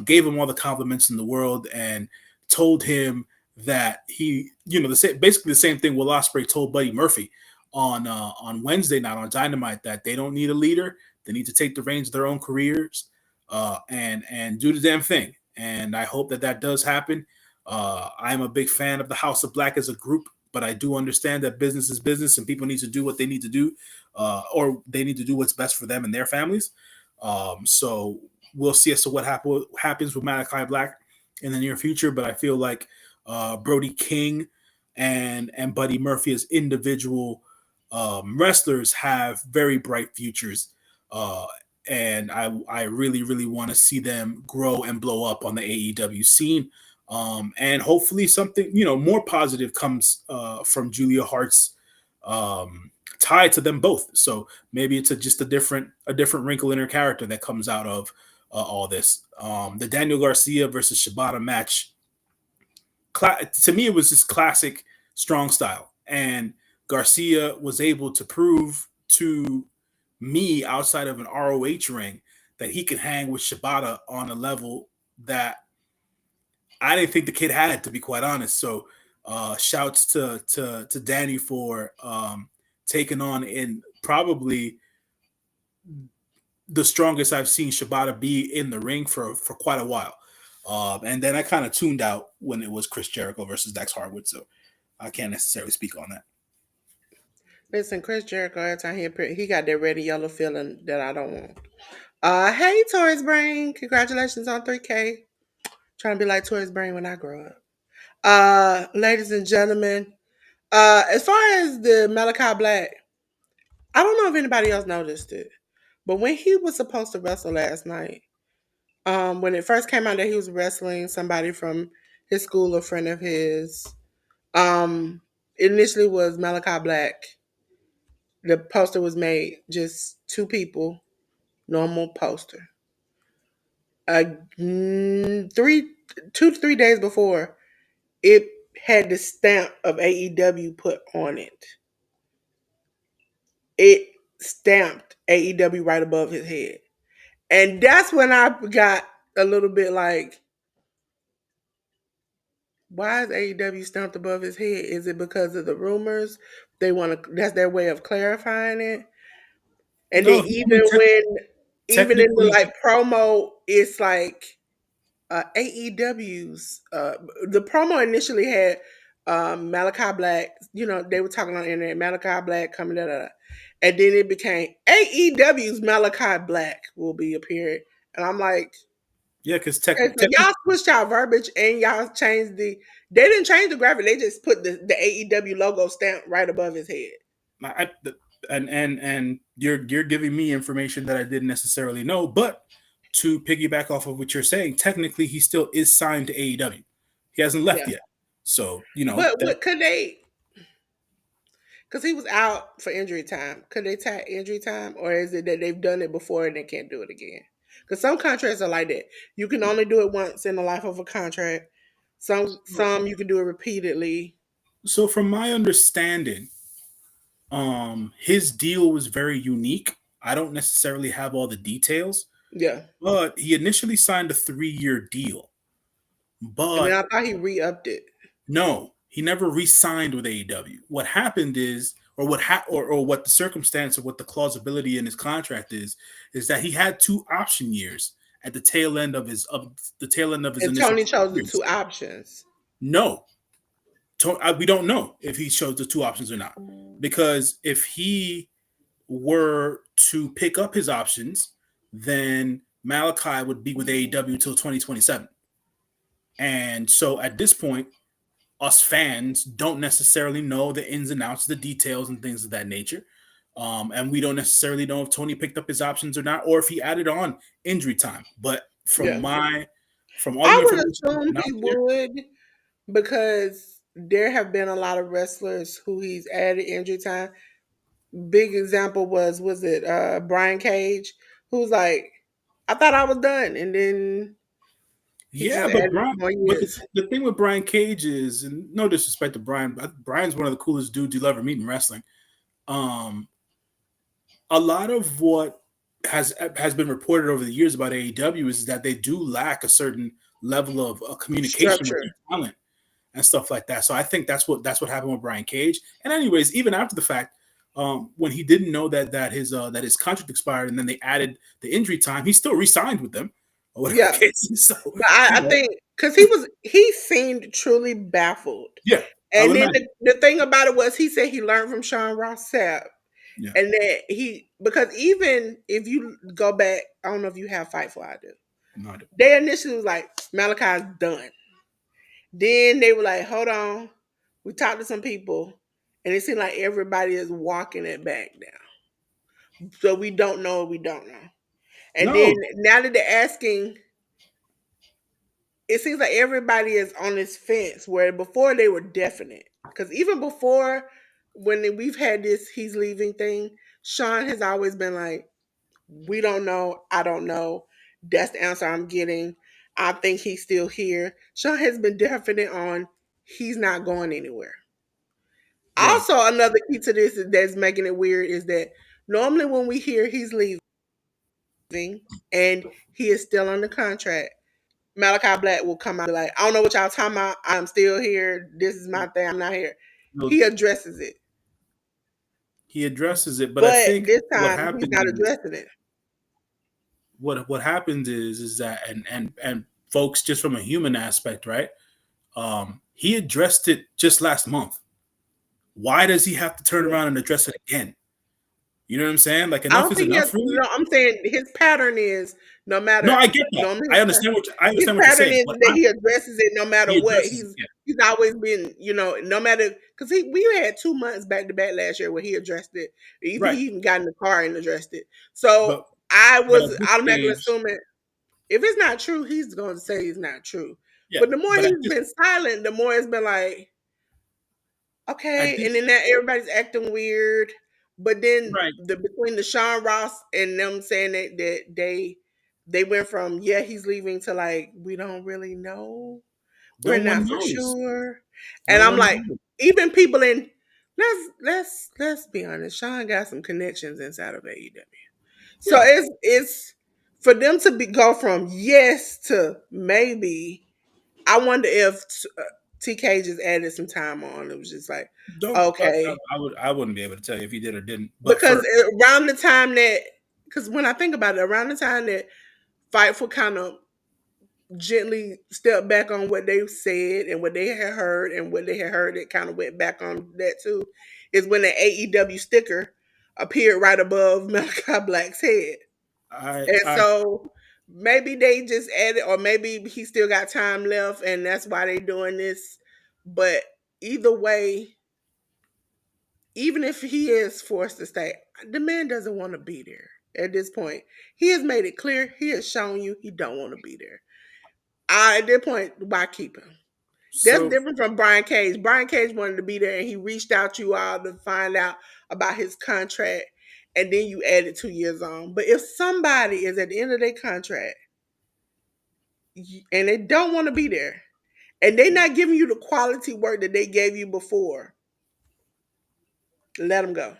Speaker 2: gave him all the compliments in the world and told him that basically the same thing Will Ospreay told Buddy Murphy on Wednesday night on Dynamite, that they don't need a leader. They need to take the reins of their own careers and do the damn thing. And I hope that does happen. I'm a big fan of the House of Black as a group, but I do understand that business is business and people need to do what they need to do, or they need to do what's best for them and their families. So we'll see as to what happens with Malachi Black in the near future. But I feel like Brody King and Buddy Murphy as individual wrestlers have very bright futures. Uh, and I really, really want to see them grow and blow up on the AEW scene. And hopefully something, more positive comes from Julia Hart's tie to them both. So maybe it's just a different wrinkle in her character that comes out of all this. The Daniel Garcia versus Shibata match, to me, it was just classic strong style. And Garcia was able to prove to me, outside of an ROH ring, that he can hang with Shibata on a level that I didn't think the kid had, to be quite honest. So, shouts to Danny for taking on in probably the strongest I've seen Shibata be in the ring for quite a while. And then I kind of tuned out when it was Chris Jericho versus Dax Harwood, so I can't necessarily speak on that.
Speaker 1: Listen, Chris Jericho, every time he got that red and yellow feeling that I don't want. Hey, Taurus Brain. Congratulations on 3K. Trying to be like Taurus Brain when I grow up. Ladies and gentlemen, as far as the Malachi Black, I don't know if anybody else noticed it, but when he was supposed to wrestle last night, when it first came out that he was wrestling somebody from his school, a friend of his, initially was Malachi Black. The poster was made just two people, normal poster. Uh, 2 to 3 days before, it had the stamp of AEW put on it. It stamped AEW right above his head. And that's when I got a little bit like, why is AEW stamped above his head? Is it because of the rumors? They want to, that's their way of clarifying it. And then
Speaker 2: No, he
Speaker 1: even when, Even in the
Speaker 2: technically,
Speaker 1: like promo, it's like AEW's. The promo initially had Malachi Black. You know, they were talking on the internet. Malachi Black coming, da, da, da. And then it became AEW's Malachi Black will be appearing, and I'm like,
Speaker 2: yeah, because
Speaker 1: okay, so y'all switched y'all verbiage and y'all changed the. They didn't change the graphic. They just put the AEW logo stamp right above his head.
Speaker 2: and you're giving me information that I didn't necessarily know. But to piggyback off of what you're saying, technically he still is signed to AEW. He hasn't left
Speaker 1: Yeah,
Speaker 2: yet. So you know
Speaker 1: but
Speaker 2: that.
Speaker 1: what could they? Because he was out for injury time. Could they tag injury time, or is it that they've done it before and they can't do it again? Because some contracts are like that. You can only do it once in the life of a contract. Some you can do it repeatedly.
Speaker 2: So from my understanding, his deal was very unique. I don't necessarily have all the details,
Speaker 1: Yeah,
Speaker 2: but he initially signed a 3-year deal.
Speaker 1: and then
Speaker 2: But
Speaker 1: I thought he re-upped it.
Speaker 2: no, he never re-signed with AEW. What happened is, or what the circumstance or what the clausability in his contract is that he had 2 option years at the tail end of his
Speaker 1: And
Speaker 2: initial
Speaker 1: Tony chose the
Speaker 2: years.
Speaker 1: two options.
Speaker 2: No, we don't know if he chose the 2 options or not, because if he were to pick up his options, then Malachi would be with AEW until 2027. And so at this point, us fans don't necessarily know the ins and outs, the details, and things of that nature. And we don't necessarily know if Tony picked up his options or not, or if he added on injury time. But
Speaker 1: Yeah,
Speaker 2: from all the
Speaker 1: I would
Speaker 2: information that's
Speaker 1: assume
Speaker 2: been out
Speaker 1: he
Speaker 2: there,
Speaker 1: would because there have been a lot of wrestlers who he's added injury time. Big example was it Brian Cage, who's like, I thought I was done, and then he
Speaker 2: yeah.
Speaker 1: just added more
Speaker 2: But
Speaker 1: years.
Speaker 2: the thing with Brian Cage is, and no disrespect to Brian, but Brian's one of the coolest dudes you'll ever meet in wrestling. Um, a lot of what has been reported over the years about AEW is that they do lack a certain level of communication with
Speaker 1: Structure.
Speaker 2: their talent and stuff like that. So I think that's what happened with Brian Cage. And anyways, even after the fact, when he didn't know that his contract expired, and then they added the injury time, he still re-signed with them or whatever the
Speaker 1: Yeah,
Speaker 2: case is. So
Speaker 1: but
Speaker 2: you
Speaker 1: I
Speaker 2: know,
Speaker 1: think because he seemed truly baffled,
Speaker 2: yeah, I
Speaker 1: and
Speaker 2: would
Speaker 1: then
Speaker 2: imagine.
Speaker 1: the thing about it was he said he learned from Sean Ross Sapp,
Speaker 2: Yeah,
Speaker 1: and that he because even if you go back, I don't know if you have Fightful, I do.
Speaker 2: no, I don't.
Speaker 1: They initially was like Malachi's done. Then they were like, hold on. We talked to some people, and it seemed like everybody is walking it back now. So we don't know what we don't know. And then
Speaker 2: No,
Speaker 1: now that they're asking, it seems like everybody is on this fence where before they were definite. Because even before when we've had this he's leaving thing, Sean has always been like, we don't know. I don't know. That's the answer I'm getting. I think he's still here. Sean has been definite on he's not going anywhere.
Speaker 2: yeah,
Speaker 1: Also, another key to this that's making it weird is that normally when we hear he's leaving and he is still under contract, Malachi Black will come out and be like, I don't know what y'all talking about. I'm still here. This is my thing. I'm not here.
Speaker 2: no,
Speaker 1: He addresses it.
Speaker 2: he addresses it, but I
Speaker 1: But
Speaker 2: think
Speaker 1: this
Speaker 2: what
Speaker 1: time he's
Speaker 2: happens
Speaker 1: not
Speaker 2: is
Speaker 1: addressing it.
Speaker 2: what happens is that and folks, just from a human aspect, right? He addressed it just last month. Why does he have to turn around and address it again? You know what I'm saying? Like,
Speaker 1: I
Speaker 2: enough
Speaker 1: don't
Speaker 2: is
Speaker 1: think he has,
Speaker 2: enough, really.
Speaker 1: no, I'm saying his pattern is no
Speaker 2: No,
Speaker 1: matter
Speaker 2: I get that.
Speaker 1: normally
Speaker 2: I understand I
Speaker 1: his
Speaker 2: understand what you're
Speaker 1: pattern
Speaker 2: saying.
Speaker 1: is that he addresses it no matter
Speaker 2: He
Speaker 1: what.
Speaker 2: addresses it. Yeah,
Speaker 1: He's always been, no matter because we had 2 months back to back last year where he addressed it. Even
Speaker 2: right.
Speaker 1: he even got in the car and addressed it. So
Speaker 2: But
Speaker 1: I
Speaker 2: but at
Speaker 1: was
Speaker 2: this
Speaker 1: automatically
Speaker 2: stage,
Speaker 1: assuming if it's not true, he's going to say it's not true.
Speaker 2: yeah.
Speaker 1: But the more
Speaker 2: But
Speaker 1: he's been silent, the more it's been like,
Speaker 2: at
Speaker 1: okay, and
Speaker 2: this
Speaker 1: then now everybody's acting weird. But then
Speaker 2: right,
Speaker 1: the between the Sean Ross and them saying that they went from yeah he's leaving to like we don't really know, we're
Speaker 2: no one
Speaker 1: not for
Speaker 2: knows.
Speaker 1: sure, and
Speaker 2: No
Speaker 1: I'm
Speaker 2: one
Speaker 1: like
Speaker 2: knows.
Speaker 1: even people in let's be honest, Sean got some connections inside of AEW, so
Speaker 2: Yeah.
Speaker 1: it's for them to go from yes to maybe. I wonder if TK just added some time on. It was just like,
Speaker 2: Don't
Speaker 1: okay,
Speaker 2: I wouldn't be able to tell you if he did or didn't. But
Speaker 1: because
Speaker 2: for
Speaker 1: around the time that because when I think about it, around the time that Fightful kind of gently stepped back on what they said and what they had heard, and what they had heard it kind of went back on that too, is when the AEW sticker appeared right above Malachi Black's head. And
Speaker 2: I
Speaker 1: so maybe they just added, or maybe he still got time left and that's why they doing this. But either way, even if he is forced to stay, the man doesn't want to be there at this point. He has made it clear. He has shown you he don't want to be there. At this point, why keep him? That's
Speaker 2: so
Speaker 1: different from Brian Cage. Brian Cage wanted to be there and he reached out to you all to find out about his contract, and then you added 2 years on. But if somebody is at the end of their contract and they don't want to be there and they're not giving you the quality work that they gave you before, let them go.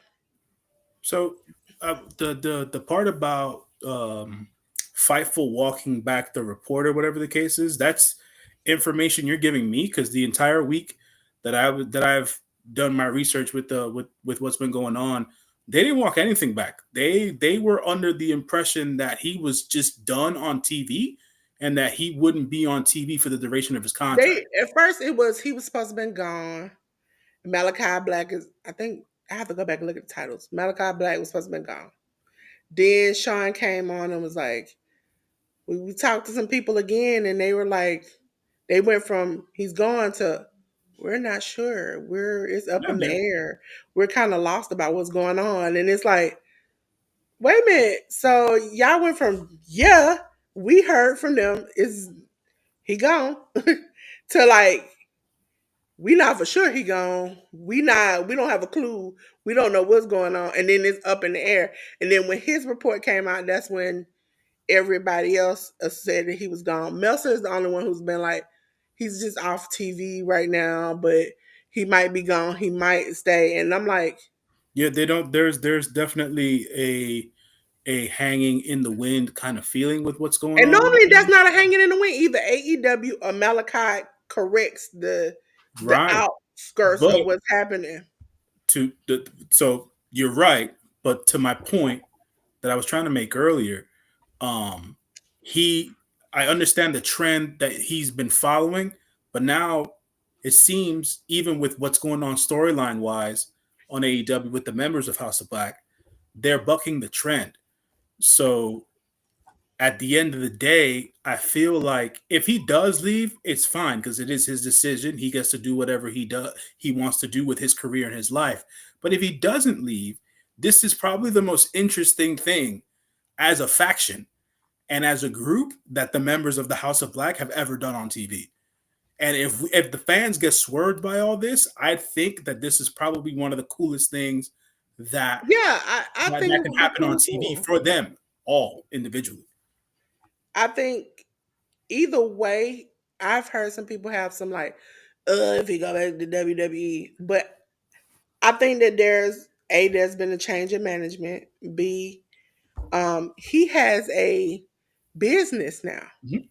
Speaker 2: So the part about Fightful walking back the report or whatever the case is, that's information you're giving me because the entire week that I've done my research with the with what's been going on, they didn't walk anything back. They were under the impression that he was just done on TV and that he wouldn't be on TV for the duration of his contract.
Speaker 1: They at first it was he was supposed to been gone. Malachi Black is, I think I have to go back and look at the titles. Malachi Black was supposed to been gone. Then Sean came on and was like, we talked to some people again, and they were like, they went from he's gone to we're not sure. It's up
Speaker 2: Yeah,
Speaker 1: in the air. We're kind of lost about what's going on. And it's like, wait a minute. So y'all went from yeah, we heard from them, is he gone? To like, we not for sure he gone. We don't have a clue. We don't know what's going on. And then it's up in the air. And then when his report came out, that's when everybody else said that he was gone. Meltzer is the only one who's been like, he's just off TV right now, but he might be gone. He might stay. And I'm like,
Speaker 2: yeah, they don't. There's definitely a hanging in the wind kind of feeling with what's going
Speaker 1: and
Speaker 2: on.
Speaker 1: normally that's not a hanging in the wind. Either AEW or Malachi corrects the
Speaker 2: Right.
Speaker 1: outskirts of
Speaker 2: But
Speaker 1: what's happening.
Speaker 2: to the so you're right, but to my point that I was trying to make earlier, um he I understand the trend that he's been following, but now it seems even with what's going on storyline wise on AEW with the members of House of Black, they're bucking the trend. So at the end of the day, I feel like if he does leave, it's fine because it is his decision. He gets to do whatever he wants to do with his career and his life. But if he doesn't leave, this is probably the most interesting thing as a faction and as a group that the members of the House of Black have ever done on TV. And if the fans get swerved by all this, I think that this is probably one of the coolest things that
Speaker 1: Yeah, I think
Speaker 2: that
Speaker 1: it
Speaker 2: can
Speaker 1: would be
Speaker 2: happen on
Speaker 1: cool
Speaker 2: TV
Speaker 1: too.
Speaker 2: for them all individually.
Speaker 1: I think either way, I've heard some people have some like, if he go back to WWE. But I think that there's been a change in management. B, he has a business now,
Speaker 2: Mhm.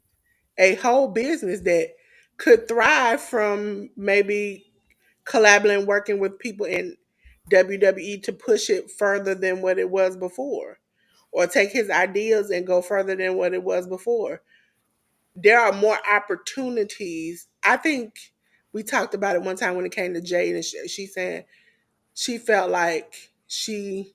Speaker 1: a whole business that could thrive from maybe collaborating, working with people in WWE to push it further than what it was before, or take his ideas and go further than what it was before. There are more opportunities. I think we talked about it one time when it came to Jade, and she said she felt like she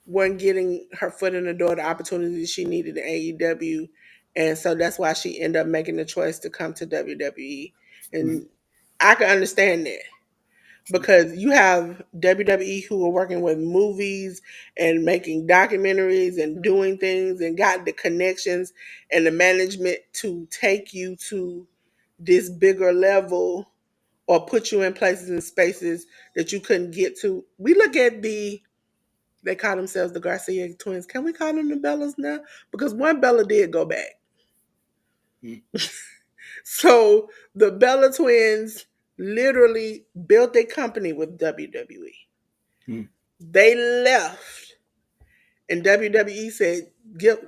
Speaker 1: wasn't getting her foot in the door, the opportunities she needed in AEW. And so that's why she ended up making the choice to come to WWE.
Speaker 2: Mhm.
Speaker 1: And I can understand that because you have WWE who are working with movies and making documentaries and doing things and got the connections and the management to take you to this bigger level or put you in places and spaces that you couldn't get to. We look at they call themselves the Garcia twins. Can we call them the Bellas now? Because one Bella did go back.
Speaker 2: Mhm.
Speaker 1: So the Bella twins literally built a company with WWE.
Speaker 2: Mhm.
Speaker 1: They left, and WWE said, "Give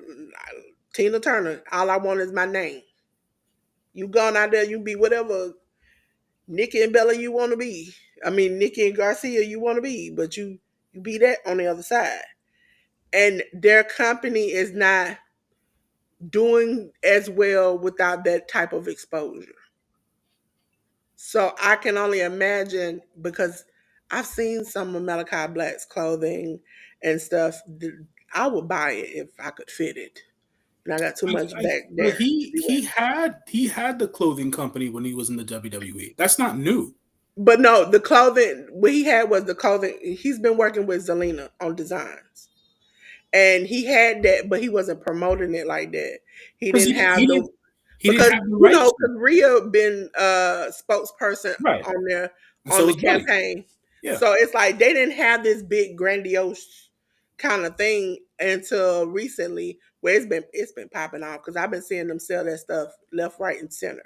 Speaker 1: Tina Turner. All I want is my name. You gone out there, you be whatever Nikki and Bella you want to be. I mean Nikki and Garcia you want to be, but you be that on the other side." and their company is not doing as well without that type of exposure. So I can only imagine, because I've seen some of Malachi Black's clothing and stuff. I would buy it if I could fit it. And I got too much back
Speaker 2: But
Speaker 1: there to be with.
Speaker 2: he had the clothing company when he was in the WWE. That's not new.
Speaker 1: But no, the clothing what he had was the clothing. He's been working with Zelina on designs, and he had that, but he wasn't promoting it like that. He
Speaker 2: Because
Speaker 1: didn't have the
Speaker 2: he didn't
Speaker 1: because
Speaker 2: have the rights to.
Speaker 1: because Rhea been a spokesperson
Speaker 2: Right.
Speaker 1: on there
Speaker 2: And
Speaker 1: on
Speaker 2: so
Speaker 1: the
Speaker 2: is Buddy.
Speaker 1: campaign.
Speaker 2: Yeah.
Speaker 1: So it's like they didn't have this big grandiose kind of thing until recently, where it's been popping off, because I've been seeing them sell that stuff left, right, and center.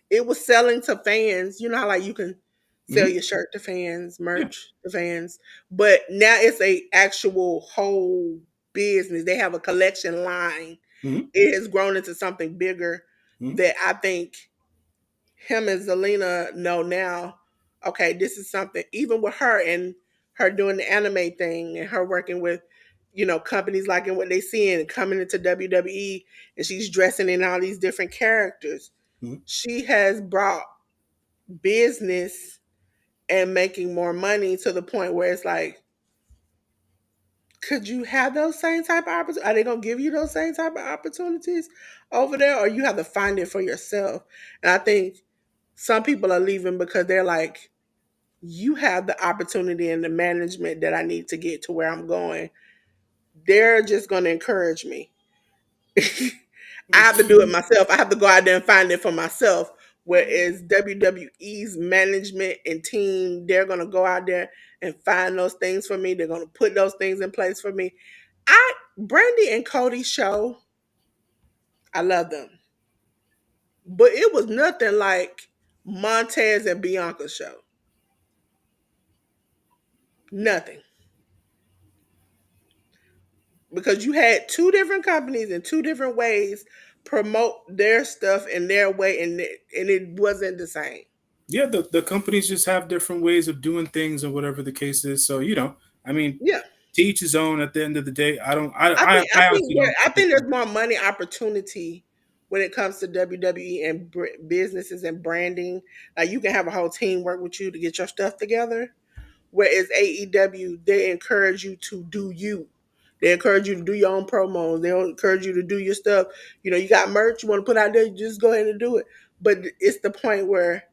Speaker 1: It was selling to fans. You know how like you can sell
Speaker 2: Hmm.
Speaker 1: your shirt to fans,
Speaker 2: Yeah.
Speaker 1: merch to fans, but now it's a actual whole business. They have a collection line.
Speaker 2: Hmm.
Speaker 1: It has grown into something bigger
Speaker 2: Hmm.
Speaker 1: that I think him and Zelina know now. Okay, this is something. Even with her and her doing the anime thing and her working with, companies liking what they see and coming into WWE, and she's dressing in all these different characters.
Speaker 2: Hmm.
Speaker 1: She has brought business and making more money to the point where it's like, could you have those same type of opportunities? Are they gonna give you those same type of opportunities over there, or you have to find it for yourself? And I think some people are leaving because they're like, you have the opportunity and the management that I need to get to where I'm going. They're just gonna encourage me. I have to do it myself. I have to go out there and find it for myself. Whereas WWE's management and team, they're gonna go out there and find those things for me. They're gonna put those things in place for me. Brandy and Cody's show, I love them, but it was nothing like Montez and Bianca's show. Nothing, because you had two different companies in two different ways promote their stuff in their way, and it wasn't the same.
Speaker 2: Yeah, the companies just have different ways of doing things or whatever the case is. So, I mean,
Speaker 1: Yeah.
Speaker 2: to each his own at the end of the day. I don't
Speaker 1: I think I
Speaker 2: I
Speaker 1: think
Speaker 2: honestly
Speaker 1: there
Speaker 2: don't
Speaker 1: I
Speaker 2: think
Speaker 1: think there's more money opportunity when it comes to WWE and businesses and branding. Like you can have a whole team work with you to get your stuff together. Whereas AEW, they encourage you to do you. They encourage you to do your own promos. They encourage you to do your stuff. You got merch you want to put out there, you just go ahead and do it. But it's the point where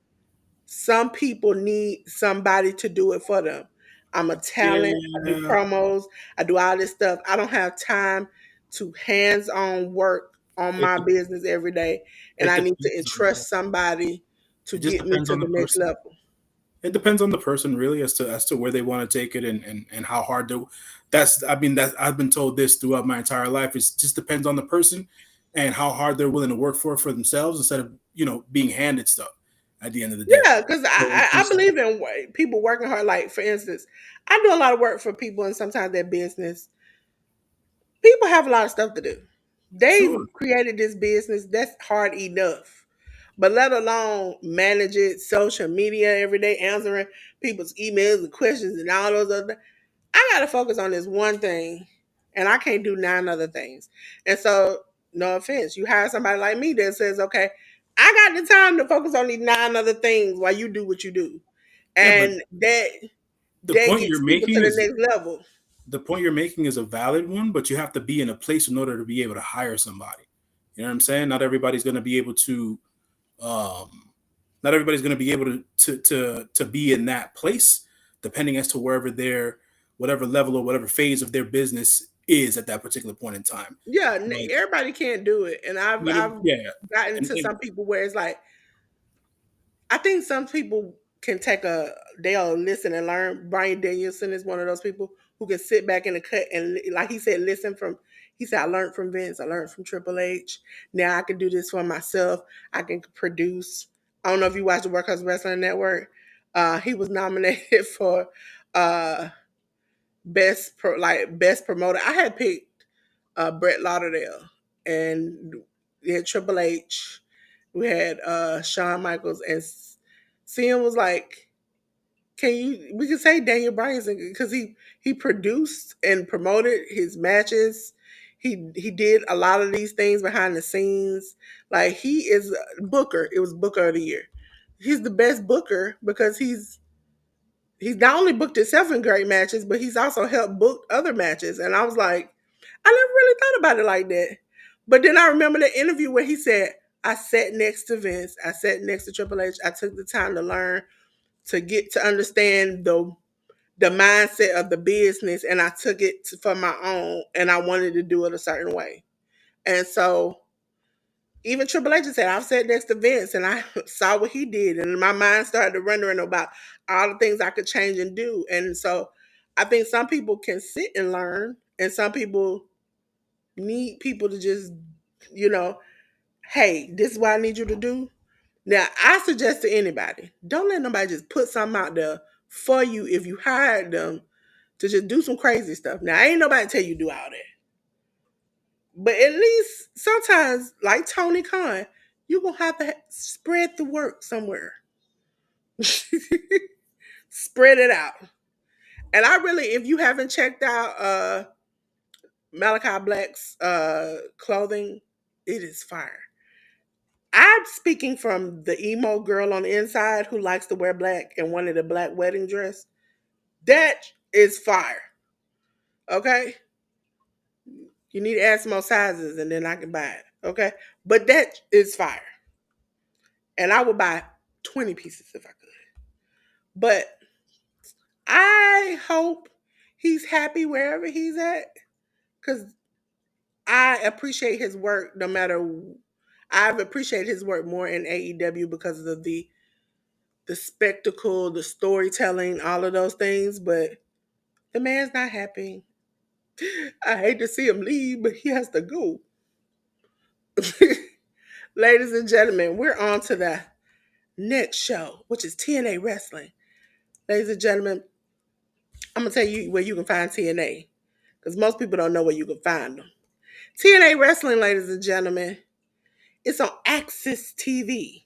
Speaker 1: some people need somebody to do it for them. I'm a talent. I do
Speaker 2: yeah,
Speaker 1: promos. I do all this stuff. I don't have time to hands-on work on
Speaker 2: it
Speaker 1: my business every day, and
Speaker 2: it
Speaker 1: I need to
Speaker 2: depends on
Speaker 1: entrust somebody to
Speaker 2: it just
Speaker 1: get me
Speaker 2: depends
Speaker 1: to
Speaker 2: on
Speaker 1: the
Speaker 2: the
Speaker 1: next
Speaker 2: person.
Speaker 1: level.
Speaker 2: It depends on the person really as to where they want to take it and how hard to that's I mean that I've been told this throughout my entire life. It just depends on the person and how hard they're willing to work for themselves instead of being handed stuff at the end of the day.
Speaker 1: Yeah, because
Speaker 2: So it's
Speaker 1: I
Speaker 2: just
Speaker 1: believe in people working hard. Like for instance, I do a lot of work for people, and sometimes their business. People have a lot of stuff to do. They
Speaker 2: sure.
Speaker 1: created this business. That's hard enough. But let alone manage it, social media every day, answering people's emails and questions and all those other. I gotta focus on this one thing, and I can't do nine other things. And so, no offense, you hire somebody like me that says, "Okay, I got the time to focus on these nine other things while you do what you do,"
Speaker 2: Yeah, but
Speaker 1: and that
Speaker 2: the
Speaker 1: that
Speaker 2: point
Speaker 1: gets
Speaker 2: you're
Speaker 1: people to
Speaker 2: making
Speaker 1: the
Speaker 2: is
Speaker 1: next level.
Speaker 2: the point you're making is a valid one, but you have to be in a place in order to be able to hire somebody. You know what I'm saying? Not everybody's going to be able to um not everybody's going to be able to be in that place depending as to wherever their whatever level or whatever phase of their business is at that particular point in time.
Speaker 1: Yeah,
Speaker 2: Like,
Speaker 1: everybody can't do it, and I've
Speaker 2: yeah,
Speaker 1: gotten to
Speaker 2: and
Speaker 1: some people where it's like I think some people can they'll listen and learn. Brian Danielson is one of those people who can sit back in the cut and like he said, listen from. He said, I learned from Vince. I learned from Triple H. Now I can do this for myself. I can produce. I don't know if you watch the Workhouse Wrestling Network. He was nominated for uh, best promoter. I had picked Brett Lauderdale, and we had Triple H. We had Shawn Michaels, and CM was like, Can you? We can say Daniel Bryan because he produced and promoted his matches. He did a lot of these things behind the scenes. Like he is a Booker. It was Booker of the Year. He's the best Booker because he's not only booked himself in great matches, but he's also helped book other matches. And I was like, I never really thought about it like that. But then I remember the interview where he said, I sat next to Vince, I sat next to Triple H, I took the time to learn to get to understand the mindset of the business, and I took it for my own, and I wanted to do it a certain way. And so even Triple H said, I've sat next to Vince and I saw what he did, and my mind started wondering about all the things I could change and do. And so I think some people can sit and learn, and some people need people to just, you know, hey, this is what I need you to do. Now, I suggest to anybody, don't let nobody just put something out there for you if you hired them to just do some crazy stuff. Now, ain't nobody tell you to do all that. But at least sometimes, like Tony Khan, you're going to have to spread the work somewhere. Spread it out. And I really, if you haven't checked out Malachi Black's clothing, it is fire. I'm speaking from the emo girl on the inside who likes to wear black and wanted a black wedding dress. That is fire. Okay? You need to add some more sizes and then I can buy it. Okay? But that is fire. And I would buy 20 pieces if I could. But I hope he's happy wherever he's at. Because I appreciate his work no matter. I've appreciated his work more in AEW because of the spectacle, the storytelling, all of those things. But the man's not happy. I hate to see him leave, but he has to go. Ladies and gentlemen, we're on to the next show, which is TNA Wrestling. Ladies and gentlemen, I'm gonna tell you where you can find TNA because most people don't know where you can find them. TNA Wrestling, ladies and gentlemen, it's on Access TV.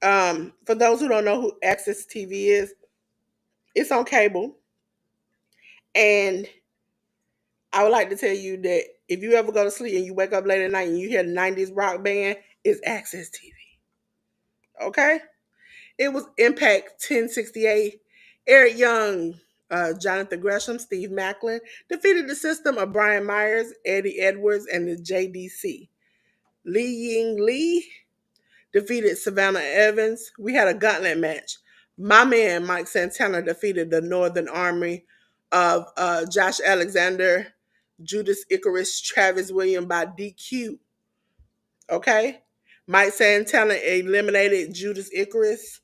Speaker 1: For those who don't know who Access TV is, it's on cable, and I would like to tell you that if you ever go to sleep and you wake up late at night and you hear the '90s rock band, it's Access TV. Okay, it was Impact 1068. Eric Young, Jonathan Gresham, Steve Macklin defeated the system of Brian Myers, Eddie Edwards, and the JDC. Lee Ying Lee defeated Savannah Evans. We had a gauntlet match. My man, Mike Santana, defeated the Northern Army of Josh Alexander, Judas Icarus, Travis Williams by DQ. Okay? Mike Santana eliminated Judas Icarus.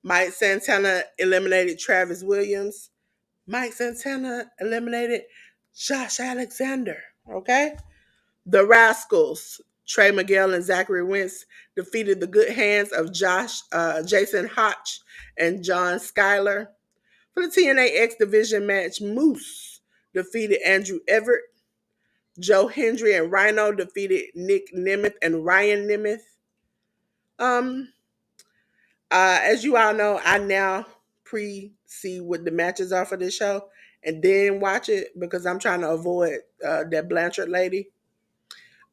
Speaker 1: Mike Santana eliminated Travis Williams. Mike Santana eliminated Josh Alexander. Okay? The Rascals, Trey Miguel and Zachary Wentz, defeated the good hands of Jason Hotch and John Schuyler. For the TNA X Division match, Moose defeated Andrew Everett. Joe Hendry and Rhino defeated Nick Nemeth and Ryan Nemeth. Um, as you all know, I now see what the matches are for this show and then watch it because I'm trying to avoid that Blanchard lady.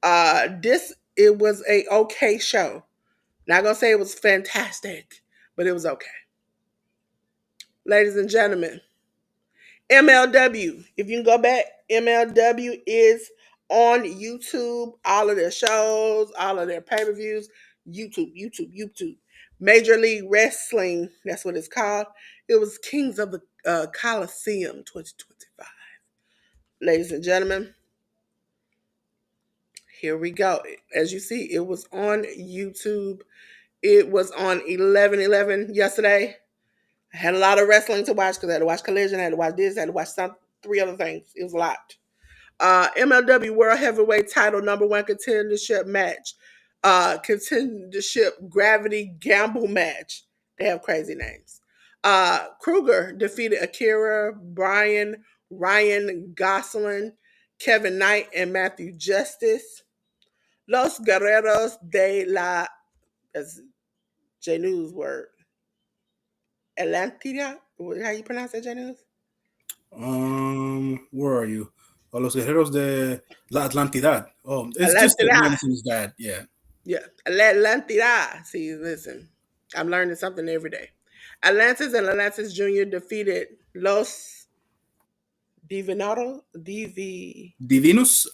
Speaker 1: This it was a okay show. Not gonna say it was fantastic, but it was okay. Ladies and gentlemen, MLW. If you can go back, MLW is on YouTube. All of their shows, all of their pay-per-views, YouTube. Major League Wrestling, that's what it's called. It was Kings of the Coliseum 2025. Ladies and gentlemen, here we go. As you see, it was on YouTube. It was on 11/11 yesterday. I had a lot of wrestling to watch because I had to watch Collision, I had to watch this, I had to watch three other things. It was a lot. MLW World Heavyweight Title #1 contendership match. Contendership Gravity Gamble match. They have crazy names. Kruger defeated Akira, Brian, Ryan Gosselin, Kevin Knight, and Matthew Justice. Los Guerreros de as J News word, Atlantia. How you pronounce that, J News?
Speaker 2: Where are you? Oh, Los Guerreros de la Atlantidad. Oh, it's just
Speaker 1: Atlantida.
Speaker 2: Atlantis and his dad. Yeah.
Speaker 1: Yeah, Atlantida. See, listen, I'm learning something every day. Atlantis and Atlantis Jr. defeated Los
Speaker 2: Divinos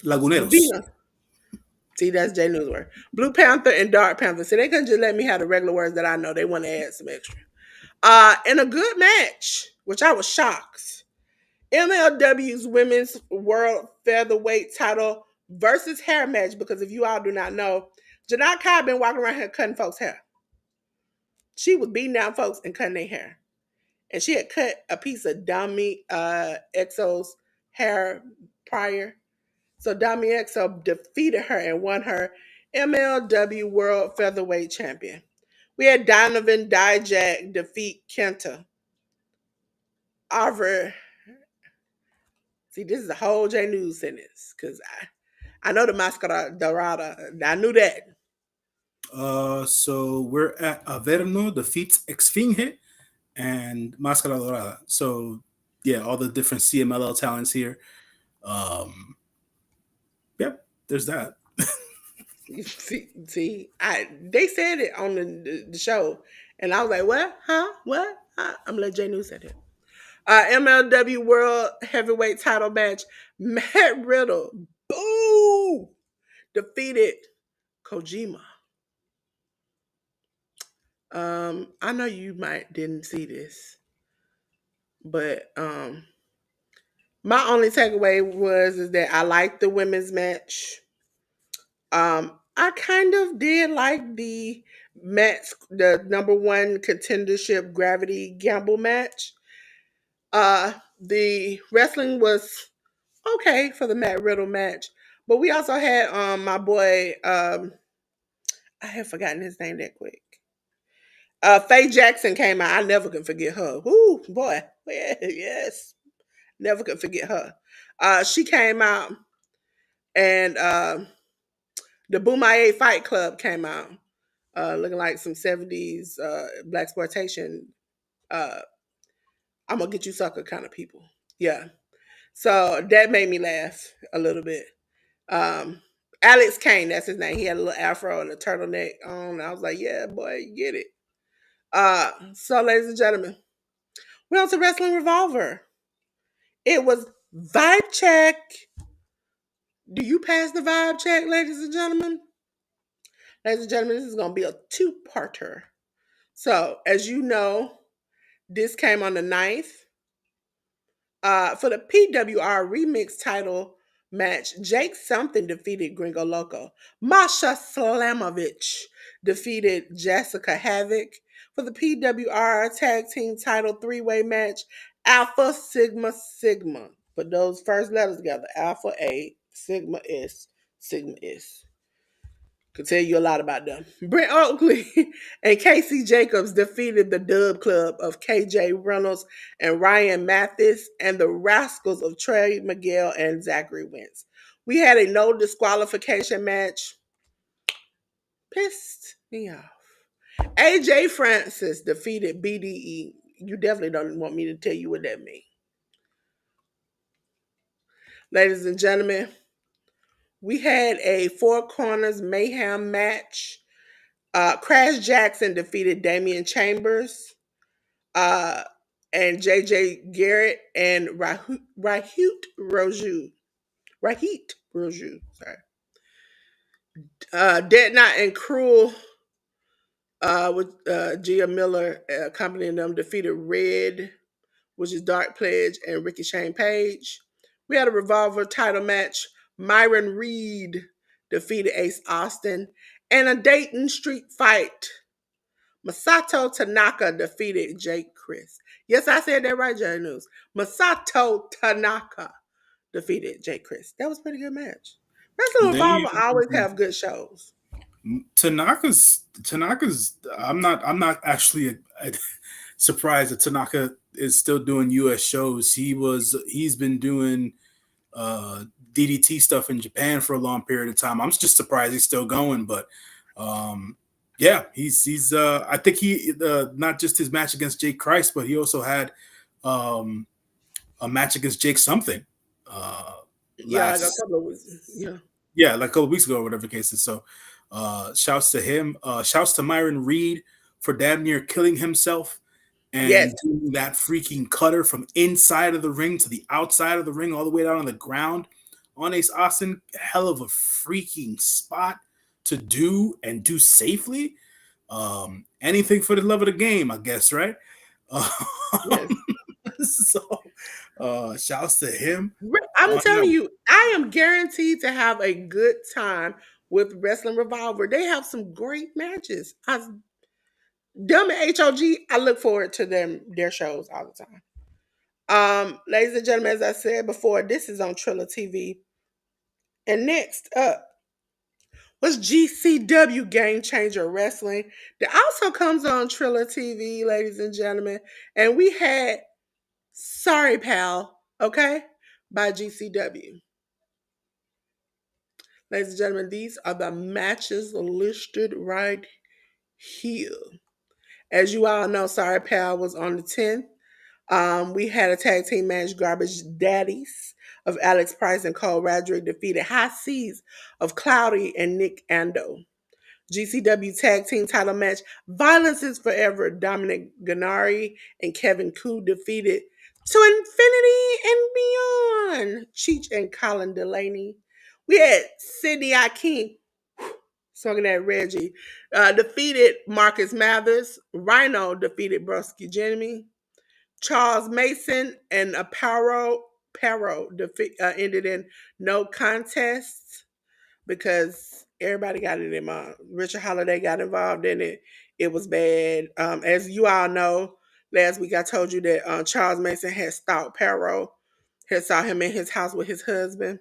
Speaker 2: Laguneros.
Speaker 1: Divinos. See, that's J News word. Blue Panther and Dark Panther. See, they couldn't just let me have the regular words that I know. They want to add some extra. In a good match, which I was shocked. MLW's Women's World Featherweight Title versus hair match. Because if you all do not know, Janai Kai been walking around here cutting folks' hair. She was beating down folks and cutting their hair, and she had cut a piece of Dami Exo's hair prior. So Dami Exo defeated her and won her MLW World Featherweight Champion. We had Donovan Dijak defeat Kenta. Over. See, this is a whole J News sentence because I know the Mascara Dorada. I knew that.
Speaker 2: So we're at Averno defeats Exfinge and Máscara Dorada. So yeah, all the different CMLL talents here. Um, yeah, there's that.
Speaker 1: They said it on the show, and I was like, what? Huh? What? Huh? I'm gonna let J News say it. MLW World Heavyweight Title match. Matt Riddle, boo, defeated Kojima. I know you might didn't see this, but my only takeaway was is that I liked the women's match. I kind of did like the match, the number one contendership gravity gamble match. The wrestling was okay for the Matt Riddle match, but we also had my boy I have forgotten his name that quick. Faye Jackson came out. I never can forget her. Whoo, boy, yeah, yes, never can forget her. She came out, and the Boomaye Fight Club came out, looking like some 70s black exploitation. Uh, I'm gonna get you sucker kind of people. Yeah. So that made me laugh a little bit. Um, Alex Kane, that's his name. He had a little afro and a turtleneck on. I was like, yeah, boy, you get it. So ladies and gentlemen, we're on to Wrestling Revolver. It was vibe check. Do you pass the vibe check, ladies and gentlemen? Ladies and gentlemen, this is gonna be a two-parter. So, as you know, this came on the 9th. For the PWR remix title match, Jake Something defeated Gringo Loco. Masha Slamovich defeated Jessica Havoc. For the PWR tag team title three-way match, Alpha Sigma Sigma. Put those first letters together. Alpha A, Sigma S, Sigma S. Could tell you a lot about them. Brent Oakley and Casey Jacobs defeated the Dub Club of KJ Reynolds and Ryan Mathis and the Rascals of Trey Miguel and Zachary Wentz. We had a no disqualification match. Pissed me off. AJ Francis defeated BDE. You definitely don't want me to tell you what that means. Ladies and gentlemen, we had a Four Corners Mayhem match. Crash Jackson defeated Damian Chambers, uh, and JJ Garrett and Rahut Roju. Rahit Roju, sorry. Dead Knot and Cruel with Gia Miller accompanying them defeated Red, which is Dark Pledge, and Ricky Shane Page. We had a Revolver title match. Myron Reed defeated Ace Austin, and a Dayton Street fight. Masato Tanaka defeated Jake Chris. Yes, I said that right, Jay News. Masato Tanaka defeated Jake Chris. That was a pretty good match. Wrestling
Speaker 2: They
Speaker 1: Revolver always have good shows.
Speaker 2: Tanaka's. I'm not actually surprised that Tanaka is still doing U.S. shows. He's been doing DDT stuff in Japan for a long period of time. I'm just surprised he's still going, but yeah, he's I think he not just his match against Jake Christ, but he also had um, a match against Jake something uh,
Speaker 1: Yeah, like a
Speaker 2: last
Speaker 1: couple of weeks. Yeah.
Speaker 2: yeah, like a couple weeks ago or whatever the case is. So shouts to him. Shouts to Myron Reed for damn near killing himself
Speaker 1: Yes.
Speaker 2: and doing that freaking cutter from inside of the ring to the outside of the ring, all the way down on the ground on Ace Austin. Hell of a freaking spot to do and do safely. Anything for the love of the game, I guess, right? Um,
Speaker 1: Yes.
Speaker 2: so, shouts to him
Speaker 1: I'm
Speaker 2: on that.
Speaker 1: telling you, I am guaranteed to have a good time with Wrestling Revolver. They have some great matches. Them and HOG, I look forward to their shows all the time. Ladies and gentlemen, as I said before, this is on Triller TV. And next up was GCW Game Changer Wrestling. That also comes on Triller TV, ladies and gentlemen. And we had Sorry Pal, okay, by GCW. Ladies and gentlemen, these are the matches listed right here. As you all know, Sorry Pal was on the 10th. We had a tag team match, Garbage Daddies of Alex Price and Cole Radrick defeated High Seas of Cloudy and Nick Ando. GCW Tag Team Title match, Violence is Forever. Dominic Gennari and Kevin Koo defeated To Infinity and Beyond. Cheech and Colin Delaney. We had Sydney Akeem, smoking that Reggie, defeated Marcus Mathers. Rhino defeated Brusky Jimmy. Charles Mason and Paro ended in no contest because everybody got it in mind. Richard Holiday got involved in it. It was bad. As you all know, last week I told you that Charles Mason had stalked Paro, had saw him in his house with his husband,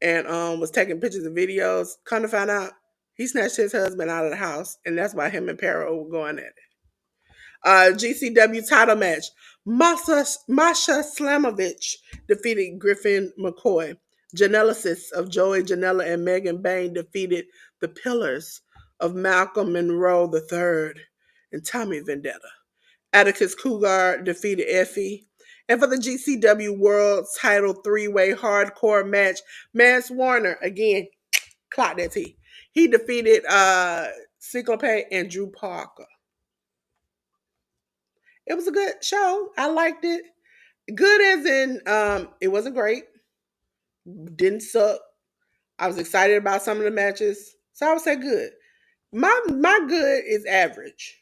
Speaker 1: and was taking pictures and videos. Come to find out, he snatched his husband out of the house, and that's why him and Paro were going at it. GCW title match. Masha Slamovich defeated Griffin McCoy. Genesis of Joey Janela and Megan Bain defeated the Pillars of Malcolm Monroe III and Tommy Vendetta. Atticus Cougar defeated Effie. And for the GCW World Title three-way hardcore match, Mance Warner, again, clock that T. He defeated Cyclope and Drew Parker. It was a good show. I liked it. Good as in it wasn't great. Didn't suck. I was excited about some of the matches. So I would say good. My good is average.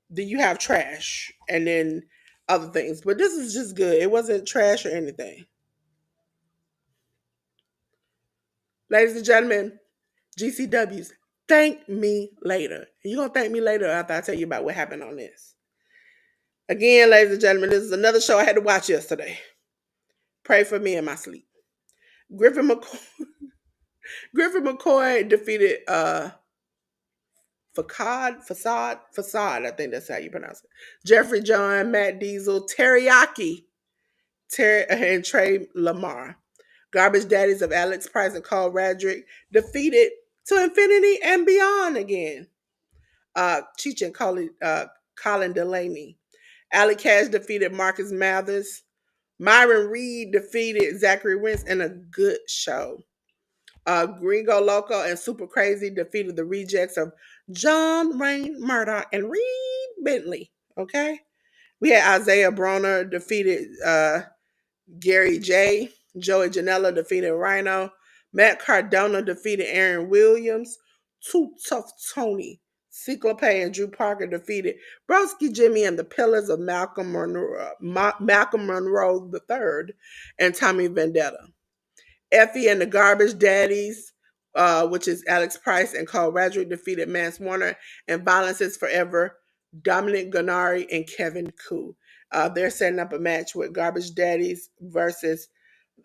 Speaker 1: Then you have trash and then other things. But this is just good. It wasn't trash or anything. Ladies and gentlemen, GCWs, thank me later. And you're gonna thank me later after I tell you about what happened on this. Again, ladies and gentlemen, this is another show I had to watch yesterday. Pray for me in my sleep. Griffin McCoy, Griffin McCoy defeated Facade, I think that's how you pronounce it. Jeffrey John, Matt Diesel, Teriyaki, and Trey Lamar. Garbage Daddies of Alex Price and Carl Radrick defeated To Infinity and Beyond again. Cheech and Colin Delaney. Allie Cash defeated Marcus Mathers. Myron Reed defeated Zachary Wentz in a good show. Gringo Loco and Super Crazy defeated the rejects of John Wayne Murdoch and Reed Bentley. Okay. We had Isaiah Broner defeated Gary J. Joey Janela defeated Rhino. Matt Cardona defeated Aaron Williams. Too Tough Tony. Cyclope and Drew Parker defeated Broski Jimmy and the Pillars of Malcolm Monroe III and Tommy Vendetta. Effie and the Garbage Daddies, which is Alex Price and Carl Radrick, defeated Mance Warner and Violence is Forever, Dominic Gennari and Kevin Koo. They're setting up a match with Garbage Daddies versus